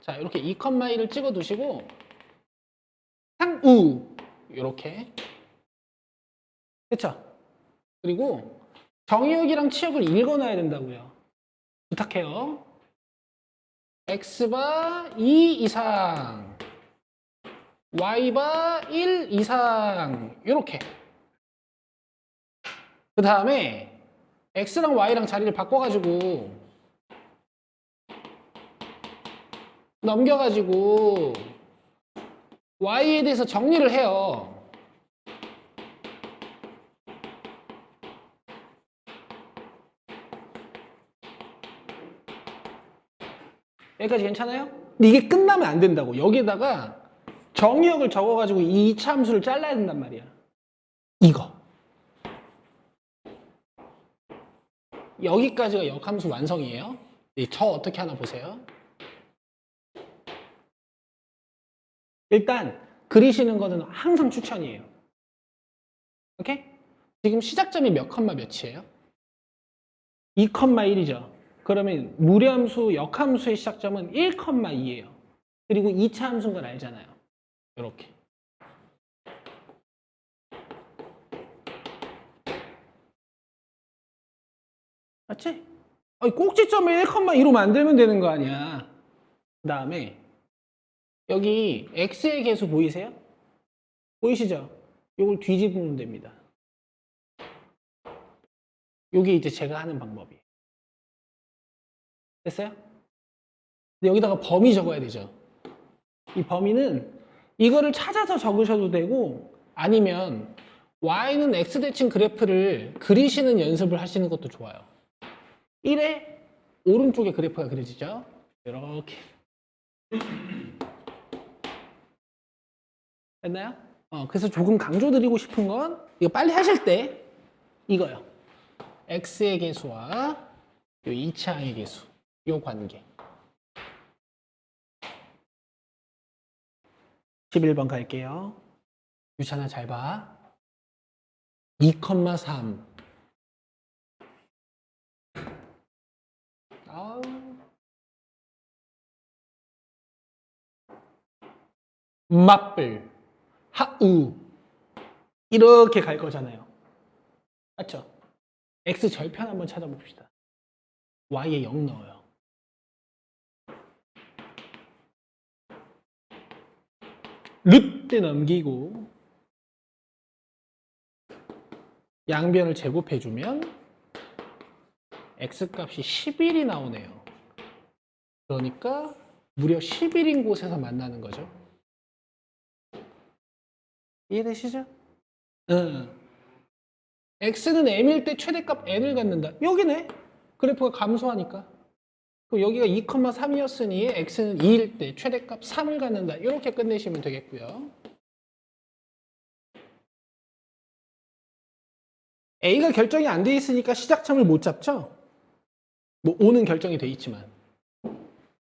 자, 이렇게 2,1을 찍어두시고 상우 이렇게 그쵸? 그리고 정의역이랑 치역을 읽어놔야 된다고요. 부탁해요. x바 2 이상 y바 1 이상 이렇게 그 다음에 x랑 y랑 자리를 바꿔가지고 넘겨가지고 y에 대해서 정리를 해요. 여기까지 괜찮아요? 근데 이게 끝나면 안 된다고. 여기에다가 정의역을 적어가지고 이 2차 함수를 잘라야 된단 말이야. 이거. 여기까지가 역함수 완성이에요. 저 어떻게 하나 보세요. 일단 그리시는 거는 항상 추천이에요. 오케이? 지금 시작점이 몇 컴마 몇이에요? 2,1이죠. 그러면 무리함수, 역함수의 시작점은 1,2예요. 그리고 2차 함수인 걸 알잖아요. 이렇게. 맞지? 꼭지점을 1,2로 만들면 되는 거 아니야. 그 다음에 여기 x의 개수 보이세요? 보이시죠? 이걸 뒤집으면 됩니다. 이게 이제 제가 하는 방법이에요. 됐어요? 근데 여기다가 범위 적어야 되죠. 이 범위는 이거를 찾아서 적으셔도 되고 아니면 y는 x대칭 그래프를 그리시는 연습을 하시는 것도 좋아요. 1에 오른쪽에 그래프가 그려지죠. 이렇게. 됐나요? 그래서 조금 강조드리고 싶은 건 이거 빨리 하실 때 이거요. x의 개수와 요 2차항의 개수, 요 관계. 11번 갈게요. 유찬아 잘 봐. 2,3. 아우. 맞불, 하우. 이렇게 갈 거잖아요. 맞죠? x 절편 한번 찾아봅시다. y에 0 넣어요. 루트 넘기고 양변을 제곱해주면 x값이 11이 나오네요. 그러니까 무려 11인 곳에서 만나는 거죠. 이해되시죠? 응. x는 m일 때 최대값 n을 갖는다. 여기네. 그래프가 감소하니까. 그럼 여기가 2,3이었으니 x는 2일 때 최대값 3을 갖는다. 이렇게 끝내시면 되겠고요. a가 결정이 안 돼 있으니까 시작점을 못 잡죠? 뭐 5는 결정이 돼 있지만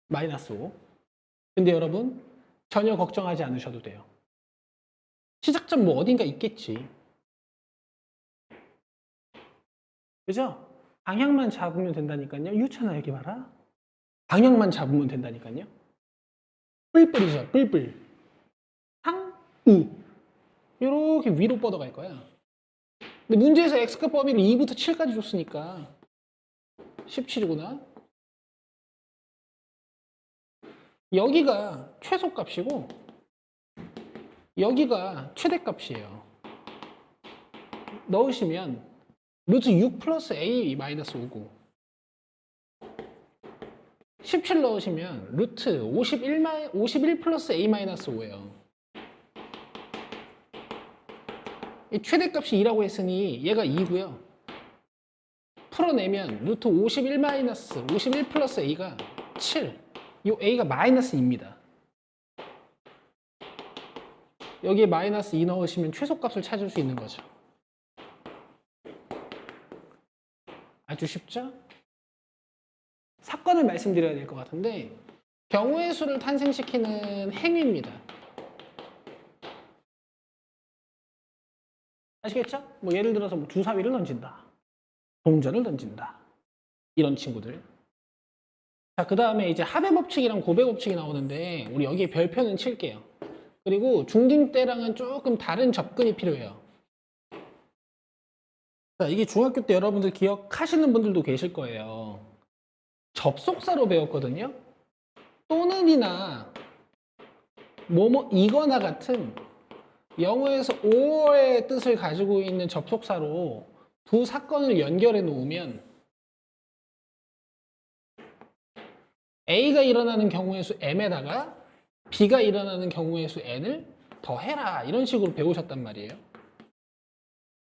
마이너스 5. 근데 여러분 전혀 걱정하지 않으셔도 돼요. 시작점 뭐 어딘가 있겠지. 그죠? 방향만 잡으면 된다니까요. 유찬아 여기 봐라. 방향만 잡으면 된다니까요. 뿔뿔이죠. 뿔뿔. 항, 우. 이렇게 위로 뻗어갈 거야. 근데 문제에서 x값 범위를 2부터 7까지 줬으니까 17이구나. 여기가 최소값이고 여기가 최대값이에요. 넣으시면 루트 6 플러스 a 마이너스 5고 17 넣으시면 루트 51 플러스 a 마이너스 5예요. 이 최대값이 2라고 했으니 얘가 2고요. 풀어내면 루트 51 마이너스 51 플러스 a가 7. 이 a가 마이너스 2입니다. 여기에 마이너스 2 넣으시면 최소값을 찾을 수 있는 거죠. 아주 쉽죠? 사건을 말씀드려야 될 것 같은데 경우의 수를 탄생시키는 행위입니다. 아시겠죠? 뭐 예를 들어서 뭐 주사위를 던진다. 동전을 던진다. 이런 친구들. 자, 그 다음에 이제 합의 법칙이랑 고배 법칙이 나오는데 우리 여기에 별표는 칠게요. 그리고 중딩 때랑은 조금 다른 접근이 필요해요. 자, 이게 중학교 때 여러분들 기억하시는 분들도 계실 거예요. 접속사로 배웠거든요. 또는이나 뭐뭐 이거나 같은 영어에서 or의 뜻을 가지고 있는 접속사로 두 사건을 연결해 놓으면 A가 일어나는 경우의 수 M에다가 B가 일어나는 경우의 수 N을 더해라. 이런 식으로 배우셨단 말이에요.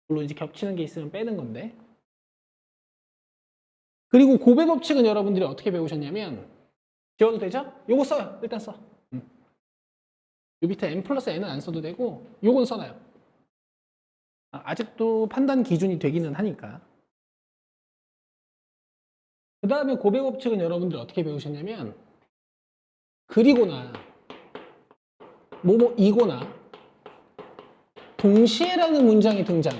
물론 이제 겹치는 게 있으면 빼는 건데. 그리고 곱의 법칙은 여러분들이 어떻게 배우셨냐면, 지워도 되죠? 요거 써요. 일단 써. 요 밑에 n 플러스 n은 안 써도 되고 요건 써놔요. 아직도 판단 기준이 되기는 하니까. 그 다음에 곱의 법칙은 여러분들이 어떻게 배우셨냐면, 그리고나 뭐뭐이거나 동시에라는 문장이 등장.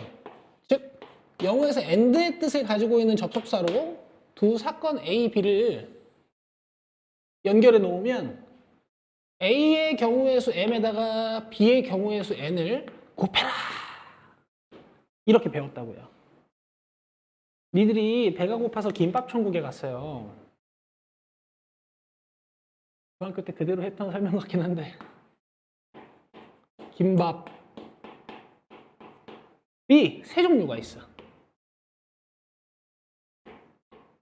즉 영어에서 and의 뜻을 가지고 있는 접속사로 두 사건 A, B를 연결해 놓으면 A의 경우의 수 M에다가 B의 경우의 수 N을 곱해라. 이렇게 배웠다고요. 니들이 배가 고파서 김밥 천국에 갔어요. 중학교 때 그대로 했던 설명 같긴 한데, 김밥 B 세 종류가 있어.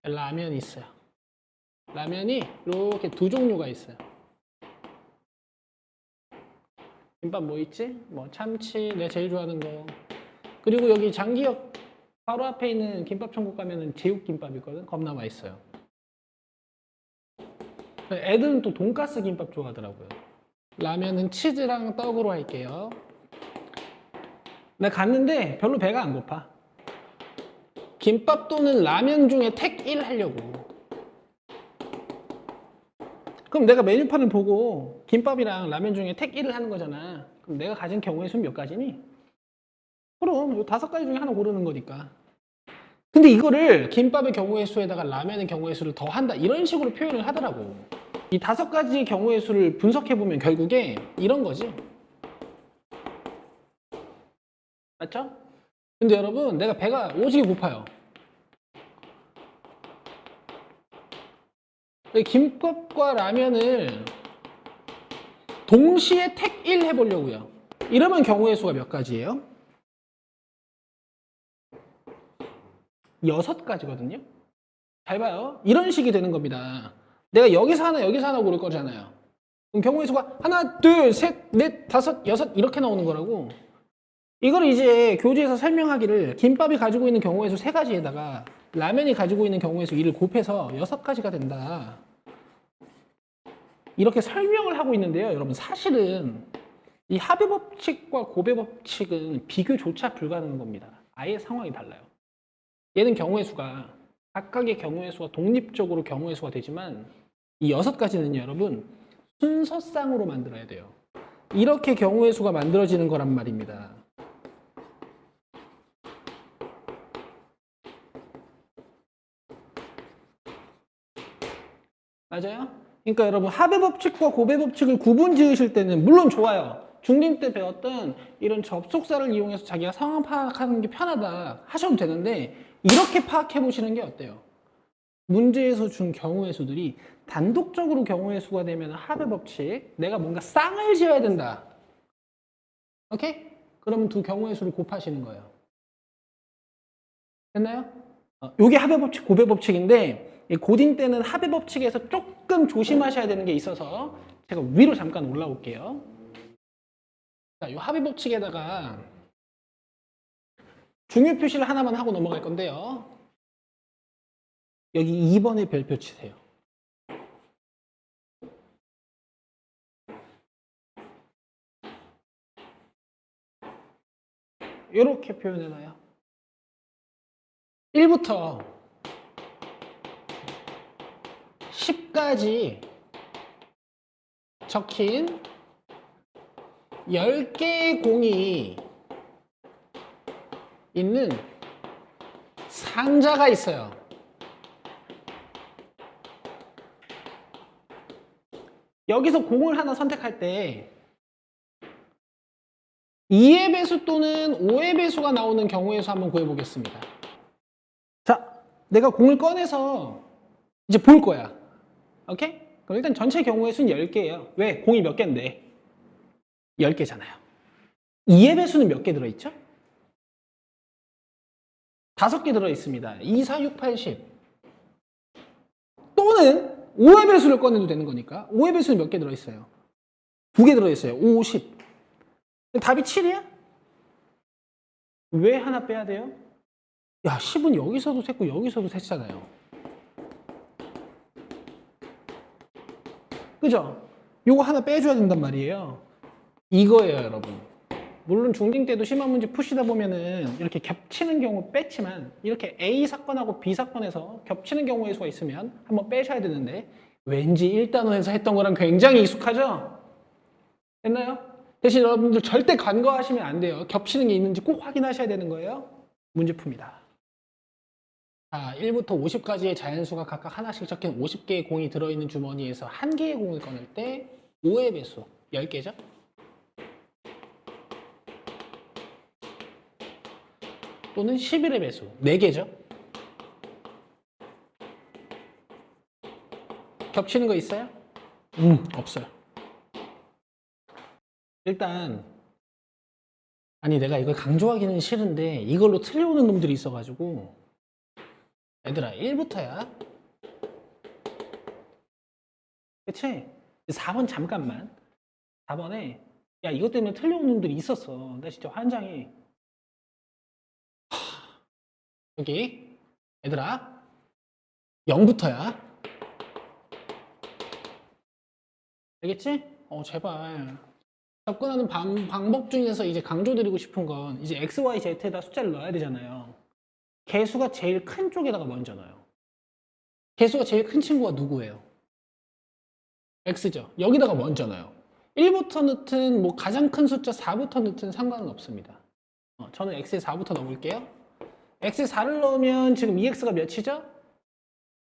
라면이 있어요. 라면이 이렇게 두 종류가 있어요. 김밥 뭐 있지? 뭐 참치, 내가 제일 좋아하는 거. 그리고 여기 장기역 바로 앞에 있는 김밥 천국 가면은 제육김밥 있거든. 겁나 맛있어요. 애들은 또 돈가스 김밥 좋아하더라고요. 라면은 치즈랑 떡으로 할게요. 내가 갔는데 별로 배가 안 고파. 김밥 또는 라면 중에 택 1 하려고. 그럼 내가 메뉴판을 보고 김밥이랑 라면 중에 택 1을 하는 거잖아. 그럼 내가 가진 경우의 수는 몇 가지니? 그럼 이 5가지 중에 하나 고르는 거니까. 근데 이거를 김밥의 경우의 수에다가 라면의 경우의 수를 더한다, 이런 식으로 표현을 하더라고. 이 5가지 경우의 수를 분석해보면 결국에 이런 거지. 맞죠? 근데 여러분, 내가 배가 오지게 고파요. 김밥과 라면을 동시에 택 1 해보려고요. 이러면 경우의 수가 몇 가지예요? 6가지거든요. 잘 봐요. 이런 식이 되는 겁니다. 내가 여기서 하나 고를 거잖아요. 그럼 경우의 수가 하나, 둘, 셋, 넷, 다섯, 여섯 이렇게 나오는 거라고. 이걸 이제 교재에서 설명하기를 김밥이 가지고 있는 경우의 수 3가지에다가 라면이 가지고 있는 경우의 수 1을 곱해서 6가지가 된다, 이렇게 설명을 하고 있는데요. 여러분, 사실은 이 합의 법칙과 곱의 법칙은 비교조차 불가능한 겁니다. 아예 상황이 달라요. 얘는 경우의 수가, 각각의 경우의 수가 독립적으로 경우의 수가 되지만 이 6가지는 여러분 순서상으로 만들어야 돼요. 이렇게 경우의 수가 만들어지는 거란 말입니다. 맞아요? 그러니까 여러분, 합의 법칙과 곱의 법칙을 구분 지으실 때는 물론 좋아요. 중딩 때 배웠던 이런 접속사를 이용해서 자기가 상황 파악하는 게 편하다 하셔도 되는데, 이렇게 파악해 보시는 게 어때요? 문제에서 준 경우의 수들이 단독적으로 경우의 수가 되면 합의 법칙, 내가 뭔가 쌍을 지어야 된다. 오케이? 그러면 두 경우의 수를 곱하시는 거예요. 됐나요? 요게 합의 법칙, 곱의 법칙인데, 이 고딩 때는 합의 법칙에서 조금 조심하셔야 되는 게 있어서 제가 위로 잠깐 올라올게요. 자, 이 합의 법칙에다가 중요 표시를 하나만 하고 넘어갈 건데요. 여기 2번에 별표 치세요. 이렇게 표현해놔요. 1부터 10까지 적힌 10개의 공이 있는 상자가 있어요. 여기서 공을 하나 선택할 때 2의 배수 또는 5의 배수가 나오는 경우의 수 한번 구해보겠습니다. 자, 내가 공을 꺼내서 이제 볼 거야. 오케이? 그럼 일단 전체 경우의 수는 10개예요. 왜? 공이 몇 개인데? 10개잖아요. 2의 배수는 몇 개 들어있죠? 5개 들어있습니다. 2, 4, 6, 8, 10. 또는 5의 배수를 꺼내도 되는 거니까 5의 배수는 몇 개 들어있어요? 2개 들어있어요. 5, 10. 답이 7이야? 왜 하나 빼야 돼요? 야, 10은 여기서도 셌고 여기서도 셌잖아요. 그죠? 요거 하나 빼줘야 된단 말이에요. 이거예요, 여러분. 물론 중딩 때도 심한 문제 푸시다 보면은 이렇게 겹치는 경우 뺐지만 이렇게 A 사건하고 B 사건에서 겹치는 경우의 수가 있으면 한번 빼셔야 되는데 왠지 1단원에서 했던 거랑 굉장히 익숙하죠? 됐나요? 대신 여러분들 절대 간과하시면 안 돼요. 겹치는 게 있는지 꼭 확인하셔야 되는 거예요. 문제 풉니다. 자, 1부터 50까지의 자연수가 각각 하나씩 적힌 50개의 공이 들어있는 주머니에서 한 개의 공을 꺼낼 때 5의 배수 10개죠? 또는 11의 배수 4개죠? 겹치는 거 있어요? 없어요. 일단 아니 내가 이걸 강조하기는 싫은데 이걸로 틀려오는 놈들이 있어가지고 얘들아 1부터야. 그치? 4번 잠깐만. 4번에 야 이것 때문에 틀려오는 놈들이 있었어. 나 진짜 환장해. 여기 얘들아 0부터야. 알겠지? 제발. 접근하는 방법 중에서 이제 강조드리고 싶은 건 이제 x, y, z에다 숫자를 넣어야 되잖아요. 개수가 제일 큰 쪽에다가 먼저 넣어요. 개수가 제일 큰 친구가 누구예요? x죠. 여기다가 먼저 넣어요. 1부터 넣든 뭐 가장 큰 숫자 4부터 넣든 상관은 없습니다. 저는 x에 4부터 넣어볼게요. x에 4를 넣으면 지금 2x가 몇이죠?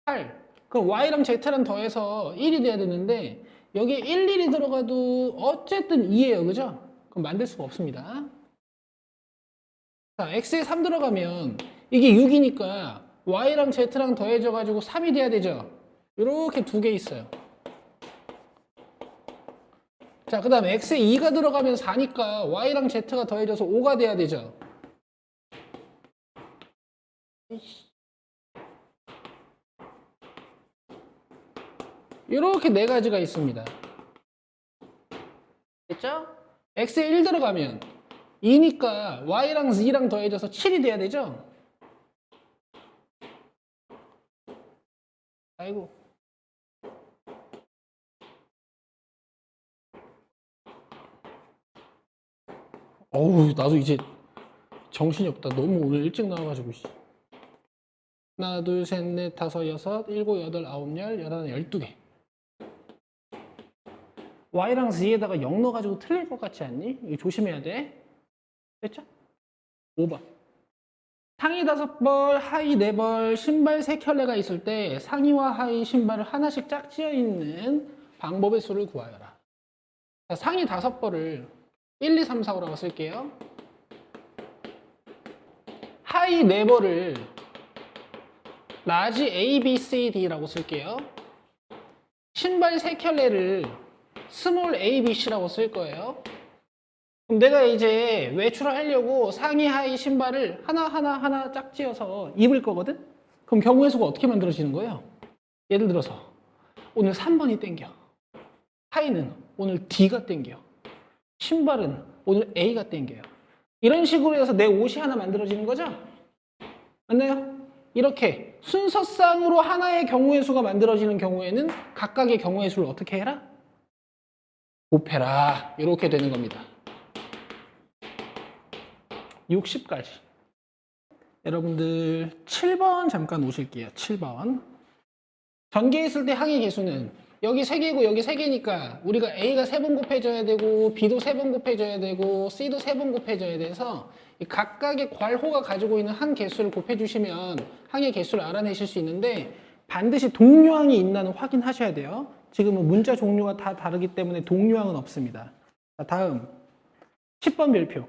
8. 그럼 y랑 z랑 더해서 1이 돼야 되는데 여기에 1, 1이 들어가도 어쨌든 2예요. 그죠? 그럼 만들 수가 없습니다. 자, x에 3 들어가면 이게 6이니까 y랑 z랑 더해져가지고 3이 돼야 되죠? 이렇게 2개 있어요. 자, 그 다음에 x에 2가 들어가면 4니까 y랑 z가 더해져서 5가 돼야 되죠? 이렇게 4가지가 있습니다. 됐죠? x에 1 들어가면 2니까 y랑 z랑 더해져서 7이 돼야 되죠? 아이고. 어우, 나도 이제 정신이 없다. 너무 오늘 일찍 나와가지고. 하나, 둘, 셋, 넷, 다섯, 여섯, 일곱, 여덟, 아홉, 열, 열하나, 12개. y랑 z에다가 0 넣어가지고 틀릴 것 같지 않니? 이거 조심해야 돼. 됐죠? 5번. 상의 5벌, 하의 4벌, 신발 3켤레가 있을 때 상의와 하의 신발을 하나씩 짝지어 있는 방법의 수를 구하여라. 자, 상의 5벌을 1, 2, 3, 4, 5라고 쓸게요. 하의 4벌을 라지 A, B, C, D라고 쓸게요. 신발 3켤레를 스몰 A, B, C라고 쓸 거예요. 그럼 내가 이제 외출을 하려고 상의, 하의 신발을 하나 짝지어서 입을 거거든? 그럼 경우의 수가 어떻게 만들어지는 거예요? 예를 들어서 오늘 3번이 땡겨. 하의는 오늘 D가 땡겨. 신발은 오늘 A가 땡겨요. 이런 식으로 해서 내 옷이 하나 만들어지는 거죠? 맞나요? 이렇게 순서상으로 하나의 경우의 수가 만들어지는 경우에는 각각의 경우의 수를 어떻게 해라? 곱해라. 이렇게 되는 겁니다. 60까지. 여러분들 7번 잠깐 오실게요. 7번. 전개에 있을 때 항의 개수는 여기 3개고 여기 3개니까 우리가 A가 3번 곱해져야 되고 B도 3번 곱해져야 되고 C도 3번 곱해져야 돼서 각각의 괄호가 가지고 있는 한 개수를 곱해주시면 항의 개수를 알아내실 수 있는데 반드시 동류항이 있나는 확인하셔야 돼요. 지금은 문자 종류가 다 다르기 때문에 동류항은 없습니다. 자, 다음 10번 별표.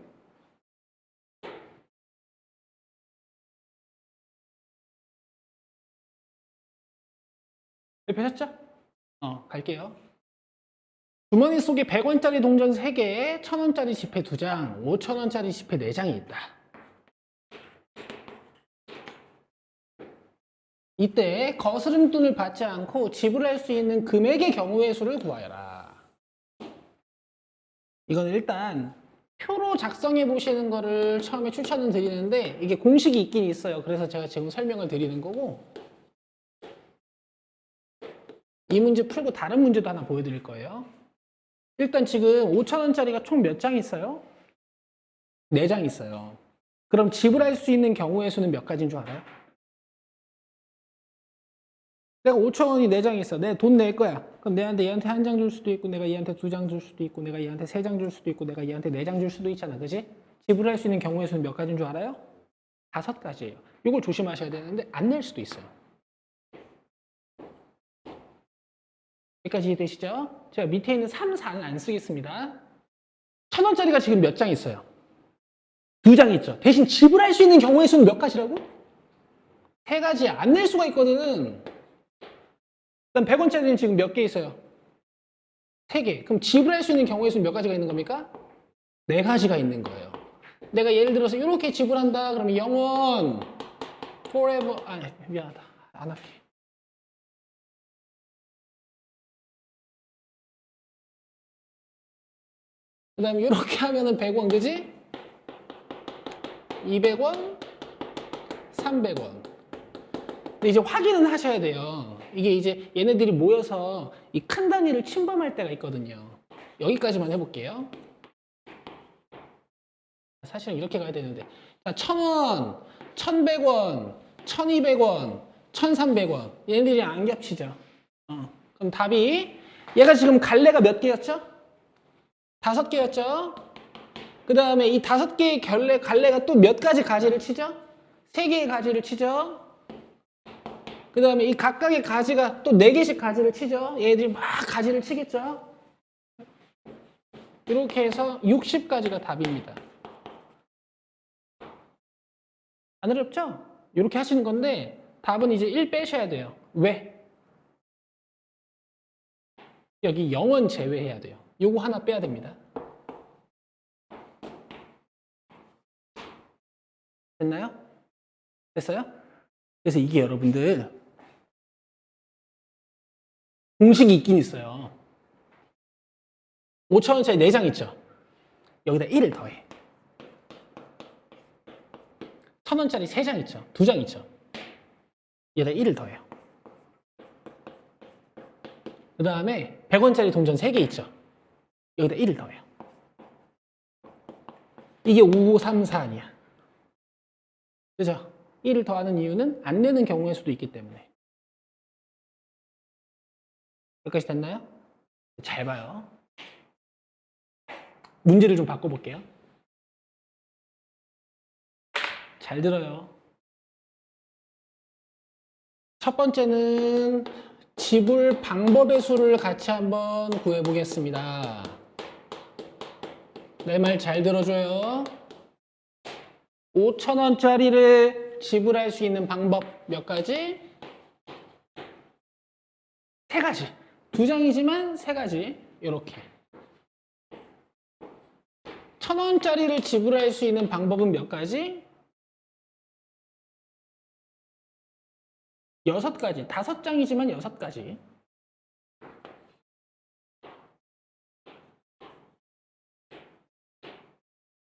별표셨죠? 갈게요. 주머니 속에 100원짜리 동전 3개, 1000원짜리 지폐 2장, 5000원짜리 지폐 4장이 있다. 이때 거스름돈을 받지 않고 지불할 수 있는 금액의 경우의 수를 구하여라. 이건 일단 표로 작성해 보시는 거를 처음에 추천을 드리는데 이게 공식이 있긴 있어요. 그래서 제가 지금 설명을 드리는 거고, 이 문제 풀고 다른 문제도 하나 보여드릴 거예요. 일단 지금 5,000원짜리가 총 몇 장 있어요? 4장 있어요. 그럼 지불할 수 있는 경우의 수는 몇 가지인 줄 알아요? 내가 5,000원이 4장 있어. 내 돈 낼 거야. 그럼 내한테 얘한테 1장 줄 수도 있고, 내가 얘한테 2장 줄 수도 있고, 내가 얘한테 3장 줄 수도 있고, 내가 얘한테 4장 줄 수도 있잖아. 그지? 지불할 수 있는 경우의 수는 몇 가지인 줄 알아요? 5가지예요. 이걸 조심하셔야 되는데 안 낼 수도 있어요. 여기까지 이해되시죠? 제가 밑에 있는 3, 4는 안 쓰겠습니다. 1,000원짜리가 지금 몇 장 있어요? 2장 있죠. 대신 지불할 수 있는 경우의 수는 몇 가지라고? 3가지. 안 낼 수가 있거든. 그다음 100원짜리는 지금 몇 개 있어요? 3개. 그럼 지불할 수 있는 경우의 수는 몇 가지가 있는 겁니까? 4가지가 있는 거예요. 내가 예를 들어서 이렇게 지불한다. 그러면 영원, forever, 아니 미안하다. 안 할게. 그 다음에 이렇게 하면은 100원, 그지? 200원, 300원. 근데 이제 확인은 하셔야 돼요. 이게 이제 얘네들이 모여서 이 큰 단위를 침범할 때가 있거든요. 여기까지만 해볼게요. 사실은 이렇게 가야 되는데. 자, 1,000원, 1,100원, 1,200원, 1,300원. 얘네들이 안 겹치죠. 그럼 답이, 얘가 지금 갈래가 몇 개였죠? 5개였죠? 그 다음에 이 5개의 갈래가 또 몇 가지 가지를 치죠? 3개의 가지를 치죠? 그 다음에 이 각각의 가지가 또 4개씩 가지를 치죠? 얘들이 막 가지를 치겠죠? 이렇게 해서 60가지가 답입니다. 안 어렵죠? 이렇게 하시는 건데 답은 이제 1 빼셔야 돼요. 왜? 여기 0원 제외해야 돼요. 요거 하나 빼야 됩니다. 됐나요? 됐어요? 그래서 이게 여러분들 공식이 있긴 있어요. 5,000원짜리 4장 있죠? 여기다 1을 더해. 1,000원짜리 3장 있죠? 2장 있죠? 여기다 1을 더해요. 그 다음에 100원짜리 동전 3개 있죠? 여기다 1을 더해요. 이게 5, 3, 4 아니야. 그죠? 1을 더하는 이유는 안 내는 경우의 수도 있기 때문에. 여기까지 됐나요? 잘 봐요. 문제를 좀 바꿔볼게요. 잘 들어요. 첫 번째는 지불 방법의 수를 같이 한번 구해보겠습니다. 내 말 잘 들어줘요. 5,000원짜리를 지불할 수 있는 방법 몇 가지? 3가지. 2장이지만 3가지. 이렇게. 1,000원짜리를 지불할 수 있는 방법은 몇 가지? 6가지. 5장이지만 6가지.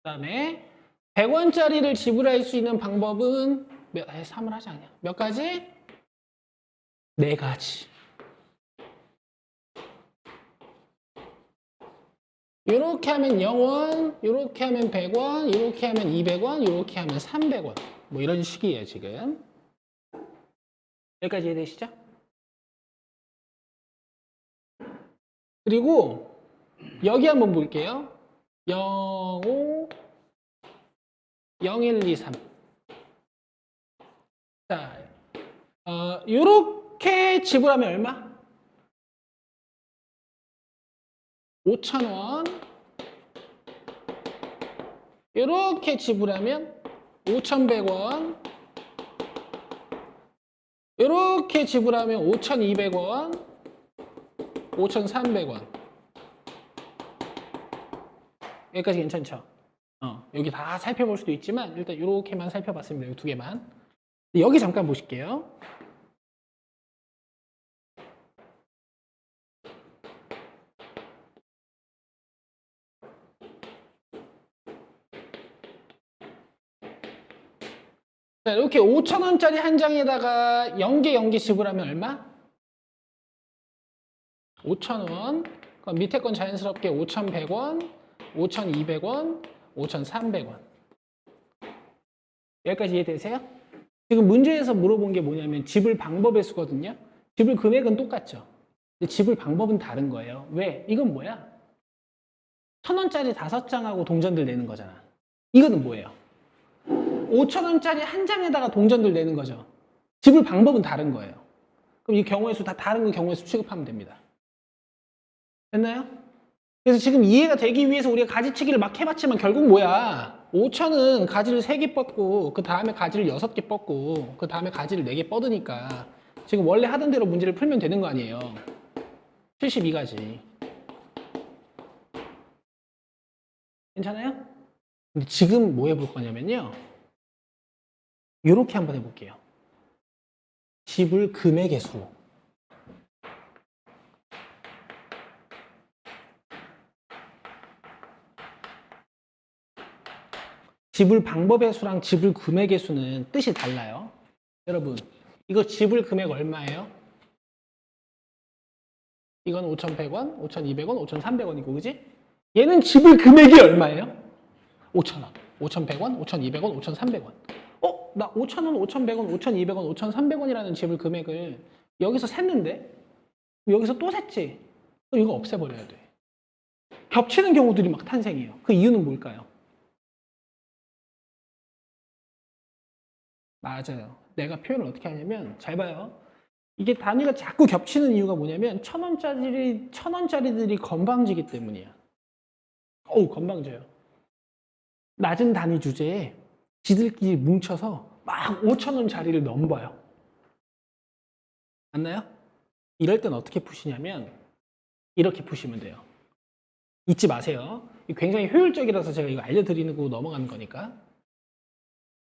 그 다음에 100원짜리를 지불할 수 있는 방법은 3을 하지 않냐. 몇 가지? 4가지. 이렇게 하면 0원, 이렇게 하면 100원, 이렇게 하면 200원, 이렇게 하면 300원. 뭐 이런 식이에요, 지금. 여기까지 이해되시죠? 그리고 여기 한번 볼게요. 0, 5, 0, 1, 2, 3. 자, 요렇게 지불하면 얼마? 5,000원. 요렇게 지불하면 5,100원. 요렇게 지불하면 5,200원. 5,300원. 여기까지 괜찮죠? 여기 다 살펴볼 수도 있지만 일단 이렇게만 살펴봤습니다. 이 2개만. 여기 잠깐 보실게요. 자, 이렇게 5,000원짜리 한 장에다가 0개 0개 지불하면 얼마? 5,000원. 그럼 밑에 건 자연스럽게 5,100원, 5,200원, 5,300원. 여기까지 이해되세요? 지금 문제에서 물어본 게 뭐냐면 지불 방법의 수거든요. 지불 금액은 똑같죠. 근데 지불 방법은 다른 거예요. 왜? 이건 뭐야? 1,000원짜리 5장하고 동전들 내는 거잖아. 이거는 뭐예요? 5,000원짜리 한 장에다가 동전들 내는 거죠. 지불 방법은 다른 거예요. 그럼 이 경우의 수 다 다른 거 경우의 수 취급하면 됩니다. 됐나요? 그래서 지금 이해가 되기 위해서 우리가 가지치기를 막 해봤지만 결국 뭐야? 5,000은 가지를 3개 뻗고 그 다음에 가지를 6개 뻗고 그 다음에 가지를 4개 뻗으니까 지금 원래 하던 대로 문제를 풀면 되는 거 아니에요. 72가지. 괜찮아요? 근데 지금 뭐 해볼 거냐면요. 이렇게 한번 해볼게요. 지불 금액의 수. 지불 방법의 수랑 지불 금액의 수는 뜻이 달라요. 여러분, 이거 지불 금액 얼마예요? 이건 5,100원, 5,200원, 5,300원이고, 그지? 얘는 지불 금액이 얼마예요? 5,000원, 5,100원, 5,200원, 5,300원. 나 5,000원, 5,100원, 5,200원, 5,300원이라는 지불 금액을 여기서 샜는데? 여기서 또 샜지? 그럼 이거 없애버려야 돼. 겹치는 경우들이 막 탄생해요. 그 이유는 뭘까요? 맞아요. 내가 표현을 어떻게 하냐면, 잘 봐요. 이게 단위가 자꾸 겹치는 이유가 뭐냐면, 1,000원짜리들이 건방지기 때문이야. 어우, 건방져요. 낮은 단위 주제에 지들끼리 뭉쳐서 막 5,000원짜리를 넘봐요. 맞나요? 이럴 땐 어떻게 푸시냐면, 이렇게 푸시면 돼요. 잊지 마세요. 굉장히 효율적이라서 제가 이거 알려드리는 거 넘어가는 거니까.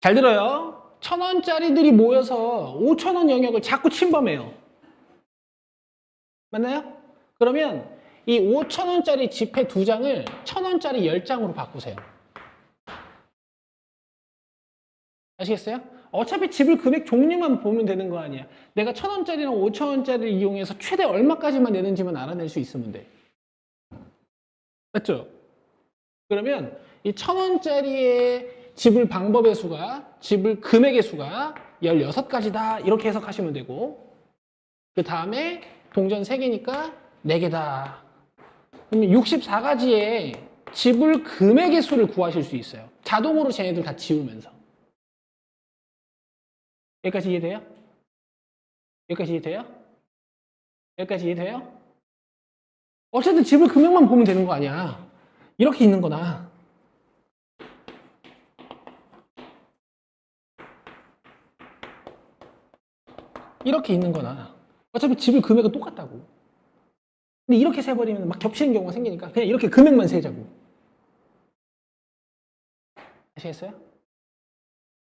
잘 들어요. 1,000원짜리들이 모여서 5,000원 영역을 자꾸 침범해요. 맞나요? 그러면 이 5,000원짜리 지폐 2장을 1,000원짜리 10장으로 바꾸세요. 아시겠어요? 어차피 지불 금액 종류만 보면 되는 거 아니야. 내가 1,000원짜리랑 5,000원짜리를 이용해서 최대 얼마까지만 내는지만 알아낼 수 있으면 돼. 맞죠? 그러면 이 1,000원짜리의 지불 방법의 수가, 지불 금액의 수가 16가지다. 이렇게 해석하시면 되고, 그 다음에 동전 3개니까 4개다. 그러면 64가지의 지불 금액의 수를 구하실 수 있어요. 자동으로 쟤네들 다 지우면서. 여기까지 이해돼요? 여기까지 이해돼요? 여기까지 이해돼요? 어쨌든 지불 금액만 보면 되는 거 아니야. 이렇게 있는 거나. 이렇게 있는 거나. 어차피 지불 금액은 똑같다고. 근데 이렇게 세버리면 막 겹치는 경우가 생기니까 그냥 이렇게 금액만 세자고. 아시겠어요?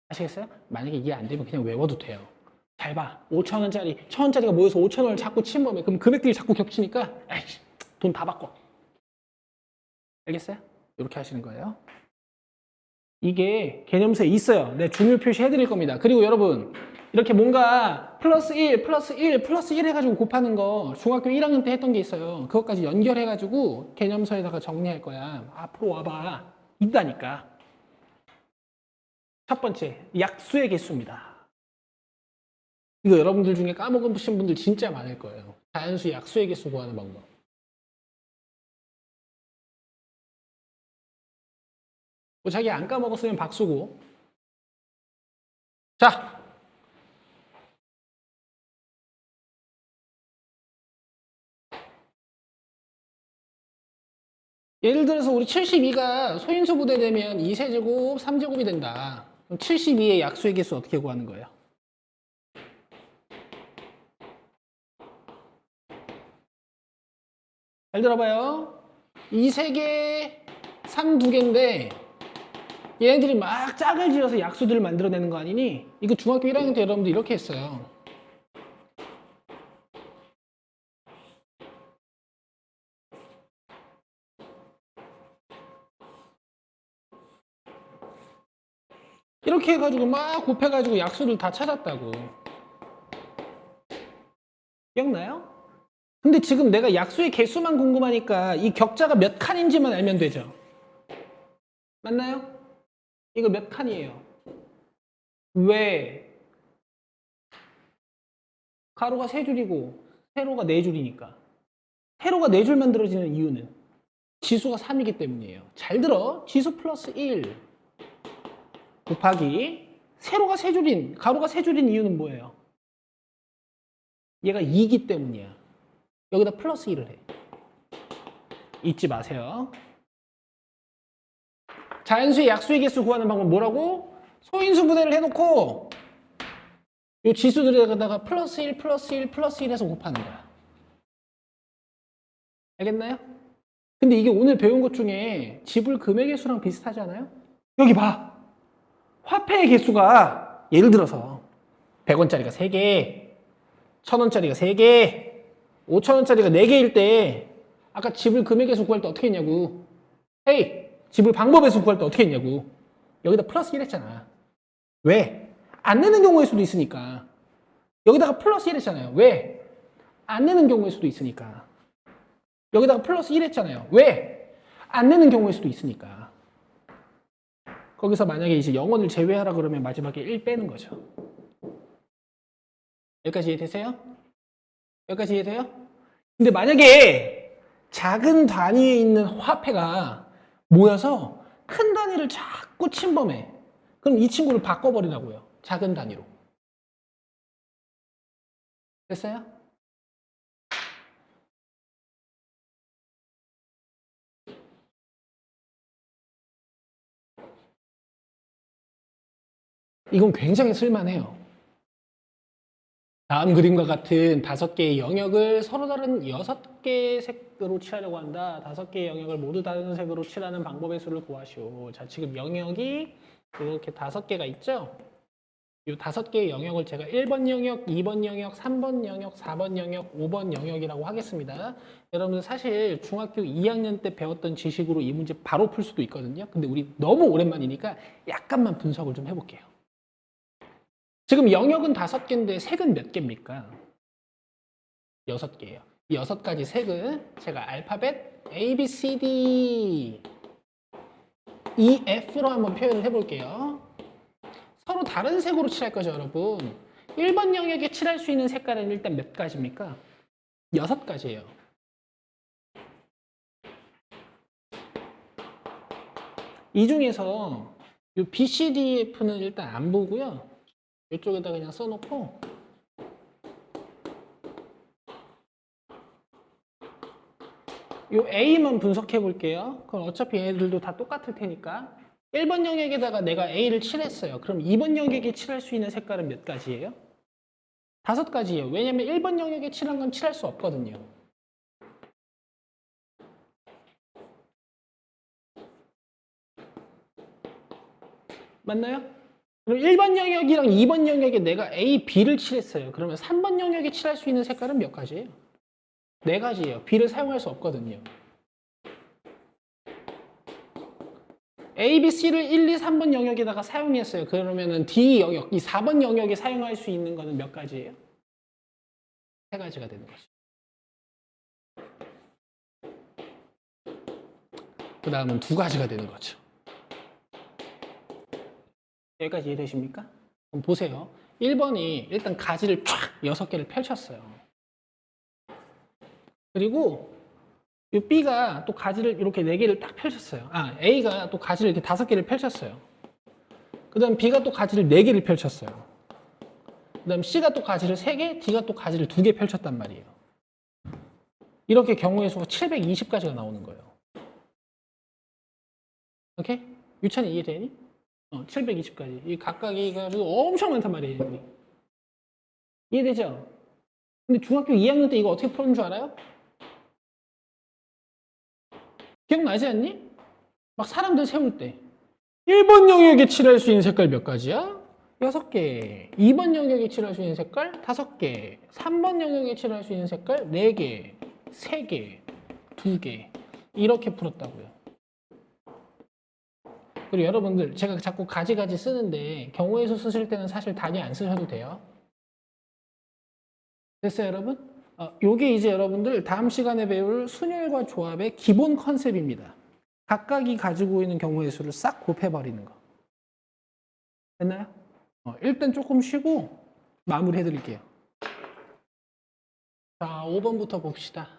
아시겠어요? 만약에 이해 안 되면 그냥 외워도 돼요. 잘 봐. 5,000원짜리, 1,000원짜리가 모여서 5,000원을 자꾸 침범해. 그럼 금액들이 자꾸 겹치니까 에이씨, 돈 다 바꿔. 알겠어요? 이렇게 하시는 거예요. 이게 개념서에 있어요. 네, 중요 표시 해드릴 겁니다. 그리고 여러분, 이렇게 뭔가 플러스 1, 플러스 1, 플러스 1 해가지고 곱하는 거 중학교 1학년 때 했던 게 있어요. 그것까지 연결해가지고 개념서에다가 정리할 거야. 앞으로 와봐. 있다니까. 첫 번째, 약수의 개수입니다. 이거 여러분들 중에 까먹으신 분들 진짜 많을 거예요. 자연수 약수의 개수 구하는 방법. 뭐 자기 안 까먹었으면 박수고. 자, 예를 들어서 우리 72가 소인수 부대되면 2세제곱, 3제곱이 된다. 그럼 72의 약수의 개수 어떻게 구하는 거예요? 잘 들어봐요. 2세 개, 3 2개인데 얘네들이 막 짝을 지어서 약수들을 만들어내는 거 아니니? 이거 중학교 1학년 때 여러분들 이렇게 했어요. 이렇게 해가지고 막 곱해가지고 약수를 다 찾았다고. 기억나요? 근데 지금 내가 약수의 개수만 궁금하니까 이 격자가 몇 칸인지만 알면 되죠. 맞나요? 이거 몇 칸이에요? 왜? 가로가 3줄이고 세로가 4줄이니까. 세로가 4줄 만들어지는 이유는 지수가 3이기 때문이에요. 잘 들어. 지수 플러스 1 곱하기 세로가 3줄인, 가로가 3줄인 이유는 뭐예요? 얘가 2기 때문이야. 여기다 플러스 1을 해. 잊지 마세요. 자연수의 약수의 개수 구하는 방법 뭐라고? 소인수 분해를 해놓고 이 지수들에다가 플러스 1, 플러스 1, 플러스 1 해서 곱하는 거야. 알겠나요? 근데 이게 오늘 배운 것 중에 지불 금액의 수랑 비슷하지 않아요? 여기 봐. 화폐의 개수가 예를 들어서 100원짜리가 3개, 1000원짜리가 3개, 5000원짜리가 4개일 때 아까 지불 금액의 수 구할 때 어떻게 했냐고. 헤이! 지불 방법의 수 구할 때 어떻게 했냐고. 여기다 플러스 1 했잖아. 왜? 안 내는 경우일 수도 있으니까. 여기다가 플러스 1 했잖아요. 왜? 안 내는 경우일 수도 있으니까. 여기다가 플러스 1 했잖아요. 왜? 안 내는 경우일 수도 있으니까. 거기서 만약에 이제 0원을 제외하라 그러면 마지막에 1 빼는 거죠. 여기까지 이해되세요? 여기까지 이해돼요? 근데 만약에 작은 단위에 있는 화폐가 모여서 큰 단위를 자꾸 침범해. 그럼 이 친구를 바꿔버리라고요. 작은 단위로. 됐어요? 이건 굉장히 쓸만해요. 다음 그림과 같은 5개의 영역을 서로 다른 6개의 색으로 칠하려고 한다. 5개의 영역을 모두 다른 색으로 칠하는 방법의 수를 구하시오. 자, 지금 영역이 이렇게 5개가 있죠? 이 5개의 영역을 제가 1번 영역, 2번 영역, 3번 영역, 4번 영역, 5번 영역이라고 하겠습니다. 여러분 사실 중학교 2학년 때 배웠던 지식으로 이 문제 바로 풀 수도 있거든요. 근데 우리 너무 오랜만이니까 약간만 분석을 좀 해볼게요. 지금 영역은 5개인데 색은 몇 개입니까? 6개예요. 이 6가지 색은 제가 알파벳 A, B, C, D, E, F로 한번 표현을 해볼게요. 서로 다른 색으로 칠할 거죠, 여러분. 1번 영역에 칠할 수 있는 색깔은 일단 몇 가지입니까? 6가지예요. 이 중에서 이 B, C, D, F는 일단 안 보고요. 이쪽에다 그냥 써놓고 이 A만 분석해 볼게요. 그럼 어차피 얘들도 다 똑같을 테니까 1번 영역에다가 내가 A를 칠했어요. 그럼 2번 영역에 칠할 수 있는 색깔은 몇 가지예요? 5가지예요. 왜냐면 1번 영역에 칠한 건 칠할 수 없거든요. 맞나요? 그럼 1번 영역이랑 2번 영역에 내가 A, B를 칠했어요. 그러면 3번 영역에 칠할 수 있는 색깔은 몇 가지예요? 4가지예요. B를 사용할 수 없거든요. A, B, C를 1, 2, 3번 영역에다가 사용했어요. 그러면은 D 영역, 이 4번 영역에 사용할 수 있는 거는 몇 가지예요? 3가지가 되는 거죠. 그 다음은 2가지가 되는 거죠. 여기까지 이해되십니까? 그럼 보세요. 1번이 일단 가지를 쫙 6개를 펼쳤어요. 그리고 이 B가 또 가지를 이렇게 4개를 딱 펼쳤어요. A가 또 가지를 이렇게 5개를 펼쳤어요. 그 다음 B가 또 가지를 4개를 펼쳤어요. 그 다음 C가 또 가지를 3개, D가 또 가지를 2개 펼쳤단 말이에요. 이렇게 경우의 수가 720가지가 나오는 거예요. 오케이? 유찬이 이해되니? 720가지. 이 각각이 가지고 엄청 많단 말이에요. 이해되죠? 근데 중학교 2학년 때 이거 어떻게 푸는 줄 알아요? 기억나지 않니? 막 사람들 세울 때 1번 영역에 칠할 수 있는 색깔 몇 가지야? 6개. 2번 영역에 칠할 수 있는 색깔 5개. 3번 영역에 칠할 수 있는 색깔 4개. 3개. 2개. 이렇게 풀었다고요. 그리고 여러분들 제가 자꾸 가지가지 쓰는데 경우의 수 쓰실 때는 사실 단위 안 쓰셔도 돼요. 됐어요, 여러분? 요게 이제 여러분들 다음 시간에 배울 순율과 조합의 기본 컨셉입니다. 각각이 가지고 있는 경우의 수를 싹 곱해버리는 거. 됐나요? 일단 조금 쉬고 마무리 해드릴게요. 자, 5번부터 봅시다.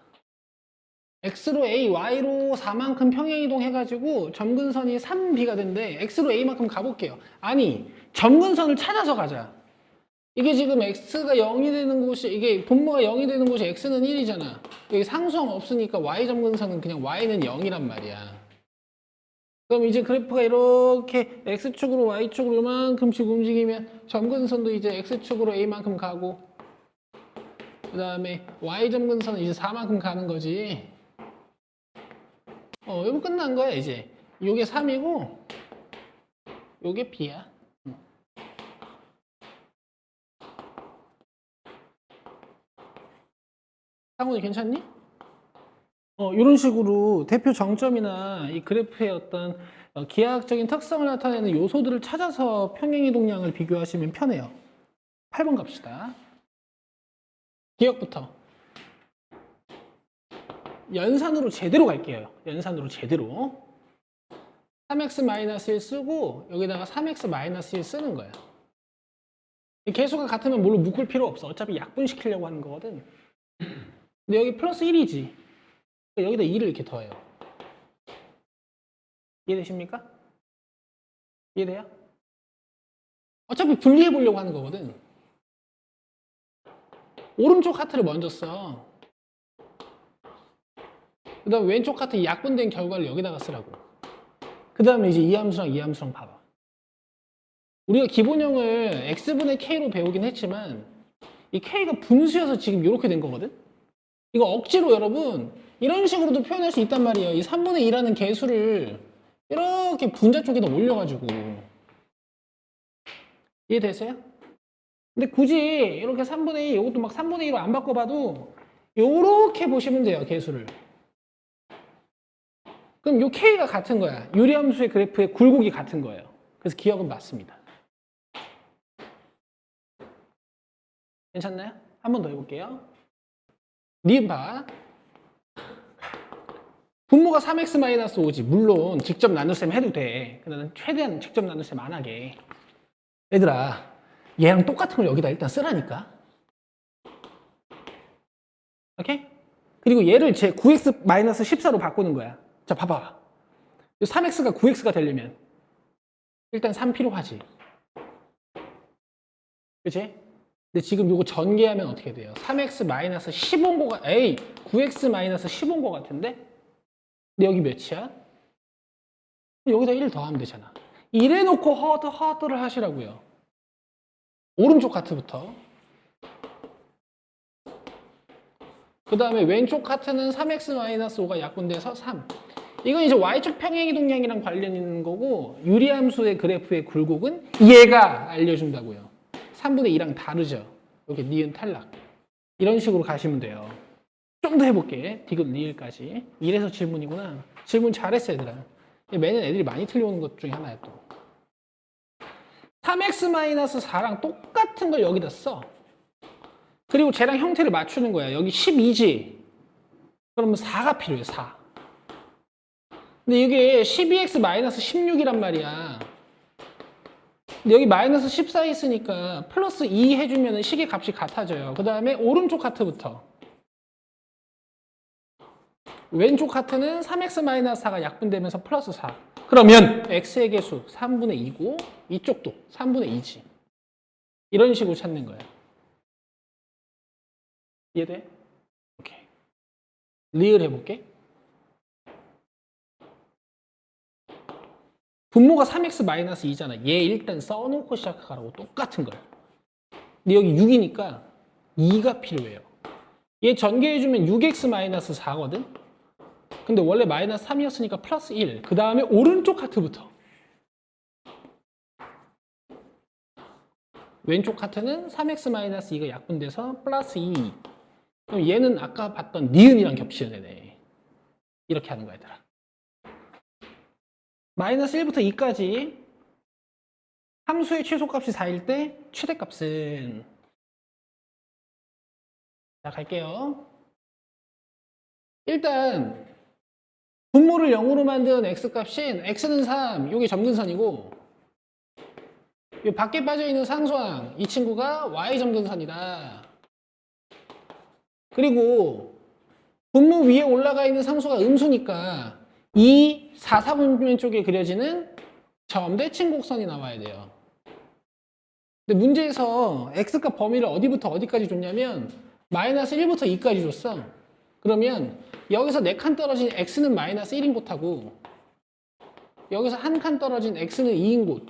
x로 a, y로 4만큼 평행이동 해가지고 점근선이 3b가 된대. x로 a만큼 가볼게요. 아니, 점근선을 찾아서 가자. 이게 지금 x가 0이 되는 곳이, 이게 분모가 0이 되는 곳이 x는 1이잖아. 여기 상수함 없으니까 y 점근선은 그냥 y는 0이란 말이야. 그럼 이제 그래프가 이렇게 x축으로 y축으로 이만큼씩 움직이면 점근선도 이제 x축으로 a만큼 가고 그 다음에 y점근선은 이제 4만큼 가는 거지. 이거 끝난 거야 이제. 요게 3이고 요게 b야. 상훈이 괜찮니? 이런 식으로 대표 정점이나 이 그래프의 어떤 기하학적인 특성을 나타내는 요소들을 찾아서 평행이동량을 비교하시면 편해요. 8번 갑시다. 기억부터. 연산으로 제대로 갈게요. 연산으로 제대로. 3x-1 쓰고 여기다가 3x-1 쓰는 거예요. 개수가 같으면 뭘로 묶을 필요 없어. 어차피 약분시키려고 하는 거거든. 근데 여기 플러스 1이지. 여기다 2를 이렇게 더해요. 이해되십니까? 이해돼요? 어차피 분리해 보려고 하는 거거든. 오른쪽 하트를 먼저 써. 그 다음에 왼쪽 하트 약분된 결과를 여기다가 쓰라고. 그 다음에 이제 이 함수랑 봐봐. 우리가 기본형을 x분의 k로 배우긴 했지만 이 k가 분수여서 지금 이렇게 된 거거든. 이거 억지로 여러분 이런 식으로도 표현할 수 있단 말이에요. 이 3분의 2라는 개수를 이렇게 분자 쪽에다 올려가지고. 이해되세요? 근데 굳이 이렇게 3분의 2, 이것도 막 3분의 2로 안 바꿔봐도 이렇게 보시면 돼요, 개수를. 그럼 요 k가 같은 거야. 유리함수의 그래프의 굴곡이 같은 거예요. 그래서 기억은 맞습니다. 괜찮나요? 한 번 더 해볼게요. 니은 봐. 분모가 3x-5지. 물론 직접 나눗셈 해도 돼. 나는 최대한 직접 나눗셈 안 하게. 얘들아, 얘랑 똑같은 걸 여기다 일단 쓰라니까. 오케이? 그리고 얘를 제 9x-14로 바꾸는 거야. 자, 봐봐. 3x가 9x가 되려면 일단 3 필요하지. 그치? 근데 지금 이거 전개하면 어떻게 돼요? 3x-10 온 거 에이, 9x-10 온 거 같은데? 근데 여기 몇이야? 여기다 1 더하면 되잖아. 이래놓고 허드를 하시라고요. 오른쪽 카트부터. 그 다음에 왼쪽 카트는 3x-5가 약분돼서 3. 이건 이제 y축 평행이동량이랑 관련 있는 거고 유리함수의 그래프의 굴곡은 얘가 알려준다고요. 3분의 2랑 다르죠. 이렇게 니은 탈락. 이런 식으로 가시면 돼요. 좀 더 해볼게. 디귿 리을까지. 이래서 질문이구나. 질문 잘했어 얘들아. 매년 애들이 많이 틀려오는 것 중에 하나야 또. 3x-4랑 똑같은 걸 여기다 써. 그리고 쟤랑 형태를 맞추는 거야. 여기 12지. 그러면 4가 필요해. 4. 근데 이게 12x-16이란 말이야. 근데 여기 마이너스 14 있으니까 플러스 2 해주면 식의 값이 같아져요. 그 다음에 오른쪽 카트부터. 왼쪽 카트는 3x-4가 약분되면서 플러스 4. 그러면 x의 개수 3분의 2고 이쪽도 3분의 2지. 이런 식으로 찾는 거예요. 이해돼? 오케이. 리을 해볼게. 분모가 3x-2잖아. 얘 일단 써놓고 시작하라고 똑같은 걸. 근데 여기 6이니까 2가 필요해요. 얘 전개해주면 6x-4거든? 근데 원래 마이너스 3이었으니까 플러스 1. 그 다음에 오른쪽 카트부터. 왼쪽 카트는 3x-2가 약분돼서 플러스 2. 그럼 얘는 아까 봤던 니은이랑 겹치는 애네. 이렇게 하는 거야, 얘들아. 마이너스 1부터 2까지 함수의 최소값이 4일 때 최대값은, 자 갈게요. 일단 분모를 0으로 만든 x값인 x는 3, 이게 점근선이고 이 밖에 빠져있는 상수항, 이 친구가 y 점근선이다. 그리고 분모 위에 올라가 있는 상수가 음수니까 이 4, 4분면 쪽에 그려지는 점대칭 곡선이 나와야 돼요. 근데 문제에서 x값 범위를 어디부터 어디까지 줬냐면 마이너스 1부터 2까지 줬어. 그러면 여기서 4칸 떨어진 x는 마이너스 1인 곳하고 여기서 한 칸 떨어진 x는 2인 곳,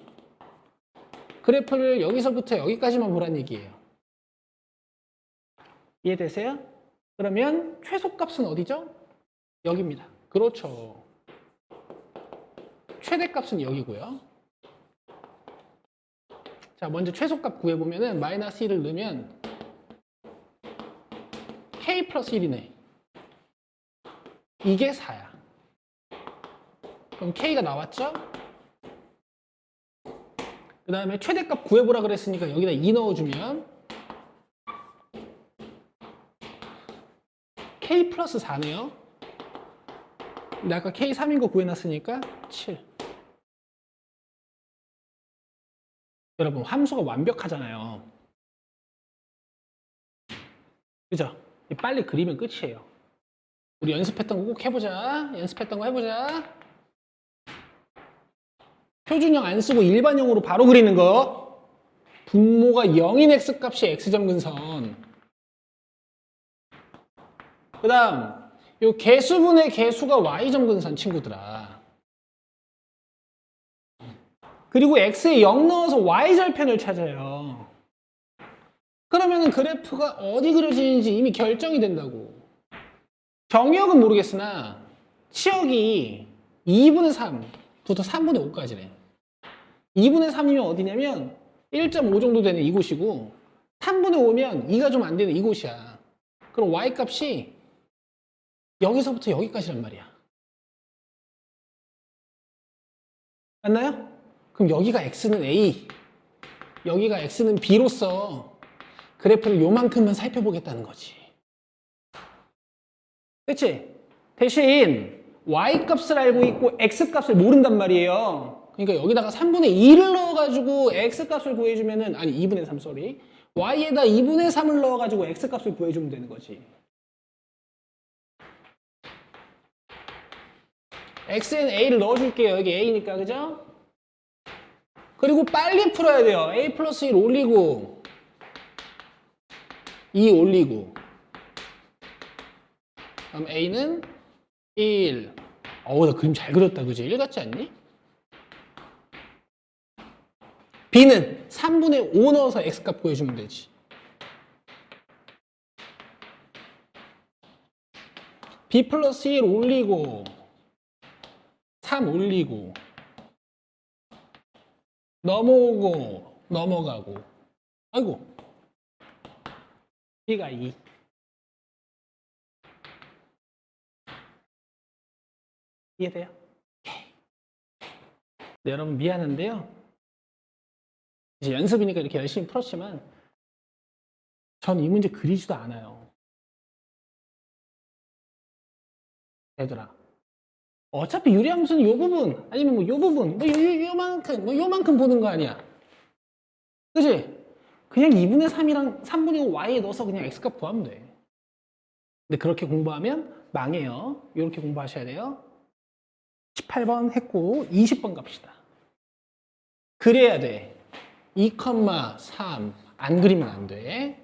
그래프를 여기서부터 여기까지만 보란 얘기예요. 이해되세요? 그러면 최소값은 어디죠? 여기입니다. 그렇죠. 최대값은 여기고요. 자, 먼저 최소값 구해보면은 마이너스 1을 넣으면 k 플러스 1이네. 이게 4야. 그럼 k가 나왔죠? 그 다음에 최대값 구해보라 그랬으니까 여기다 2 넣어주면 k 플러스 4네요. 근데 아까 k 3인 거 구해놨으니까 7. 여러분 함수가 완벽하잖아요. 그죠? 빨리 그리면 끝이에요. 우리 연습했던 거 꼭 해보자. 연습했던 거 해보자. 표준형 안 쓰고 일반형으로 바로 그리는 거. 분모가 0인 x값이 x점근선. 그 다음 요 개수분의 개수가 y점근선 친구들아. 그리고 x에 0 넣어서 y절편을 찾아요. 그러면은 그래프가 어디 그려지는지 이미 결정이 된다고. 정의역은 모르겠으나 치역이 2분의 3부터 3분의 5까지래. 2분의 3이면 어디냐면 1.5 정도 되는 이곳이고 3분의 5면 2가 좀 안 되는 이곳이야. 그럼 y값이 여기서부터 여기까지란 말이야. 맞나요? 그럼 여기가 x는 a, 여기가 x는 b로서 그래프를 요만큼만 살펴보겠다는 거지. 그치? 대신 y값을 알고 있고 x값을 모른단 말이에요. 그러니까 여기다가 3분의 2를 넣어가지고 x값을 구해주면은, 아니 2분의 3 쏘리, y에다 2분의 3을 넣어가지고 x값을 구해주면 되는 거지. x엔 a를 넣어줄게요. 여기 a니까, 그죠? 그리고 빨리 풀어야 돼요. a 플러스 1 올리고 2 올리고, 그럼 a는 1. 어우, 나 그림 잘 그렸다, 그지? 1 같지 않니? b는 3분의 5 넣어서 x값 구해주면 되지. b 플러스 1 올리고 3 올리고 넘어오고 넘어가고, 아이고, b가 2. 이해돼요? 네, 여러분 미안한데요. 이제 연습이니까 이렇게 열심히 풀었지만 전 이 문제 그리지도 않아요. 얘들아, 어차피 유리함수는 요 부분 아니면 뭐 요 부분 뭐 요만큼 뭐 요만큼 보는 거 아니야. 그지? 그냥 2분의 3이랑 3분의 5 y에 넣어서 그냥 x값 구하면 돼. 근데 그렇게 공부하면 망해요. 이렇게 공부하셔야 돼요. 18번 했고 20번 갑시다. 그래야 돼. 2,3 안 그리면 안 돼.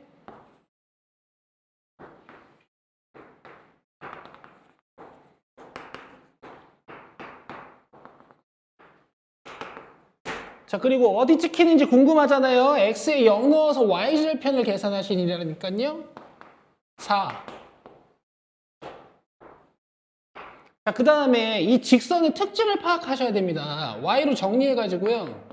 자, 그리고 어디 찍히는지 궁금하잖아요. x에 0 넣어서 y절편을 계산하시니라니까요. 4. 자, 그 다음에 이 직선의 특징을 파악하셔야 됩니다. y로 정리해가지고요.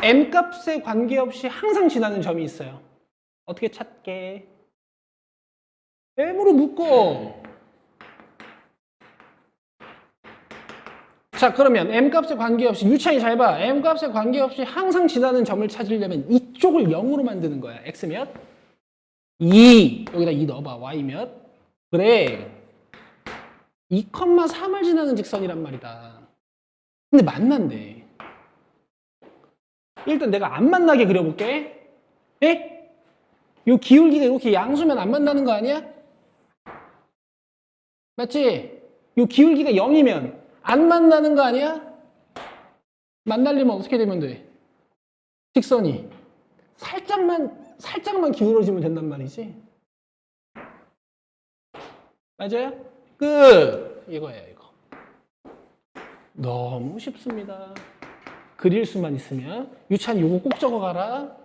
m값에 관계없이 항상 지나는 점이 있어요. 어떻게 찾게? m으로 묶어. 자, 그러면 m값에 관계없이 유차이 잘 봐. m값에 관계없이 항상 지나는 점을 찾으려면 이쪽을 0으로 만드는 거야. x 몇? 2. 여기다 2 넣어봐. y 몇? 그래. 2,3을 지나는 직선이란 말이다. 근데 만난대. 일단 내가 안 만나게 그려볼게. 에? 요 기울기가 이렇게 양수면 안 만나는 거 아니야? 맞지? 요 기울기가 0이면 안 만나는 거 아니야? 만나려면 어떻게 되면 돼? 직선이 살짝만 기울어지면 된단 말이지. 맞아요? 끝! 이거예요, 이거. 너무 쉽습니다. 그릴 수만 있으면. 유찬 요거 꼭 적어가라.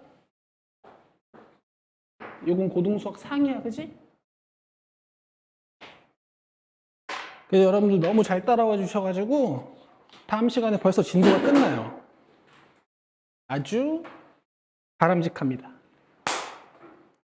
요건 고등수학 상이야, 그지? 그래서 여러분들 너무 잘 따라와 주셔가지고 다음 시간에 벌써 진도가 끝나요. 아주 바람직합니다.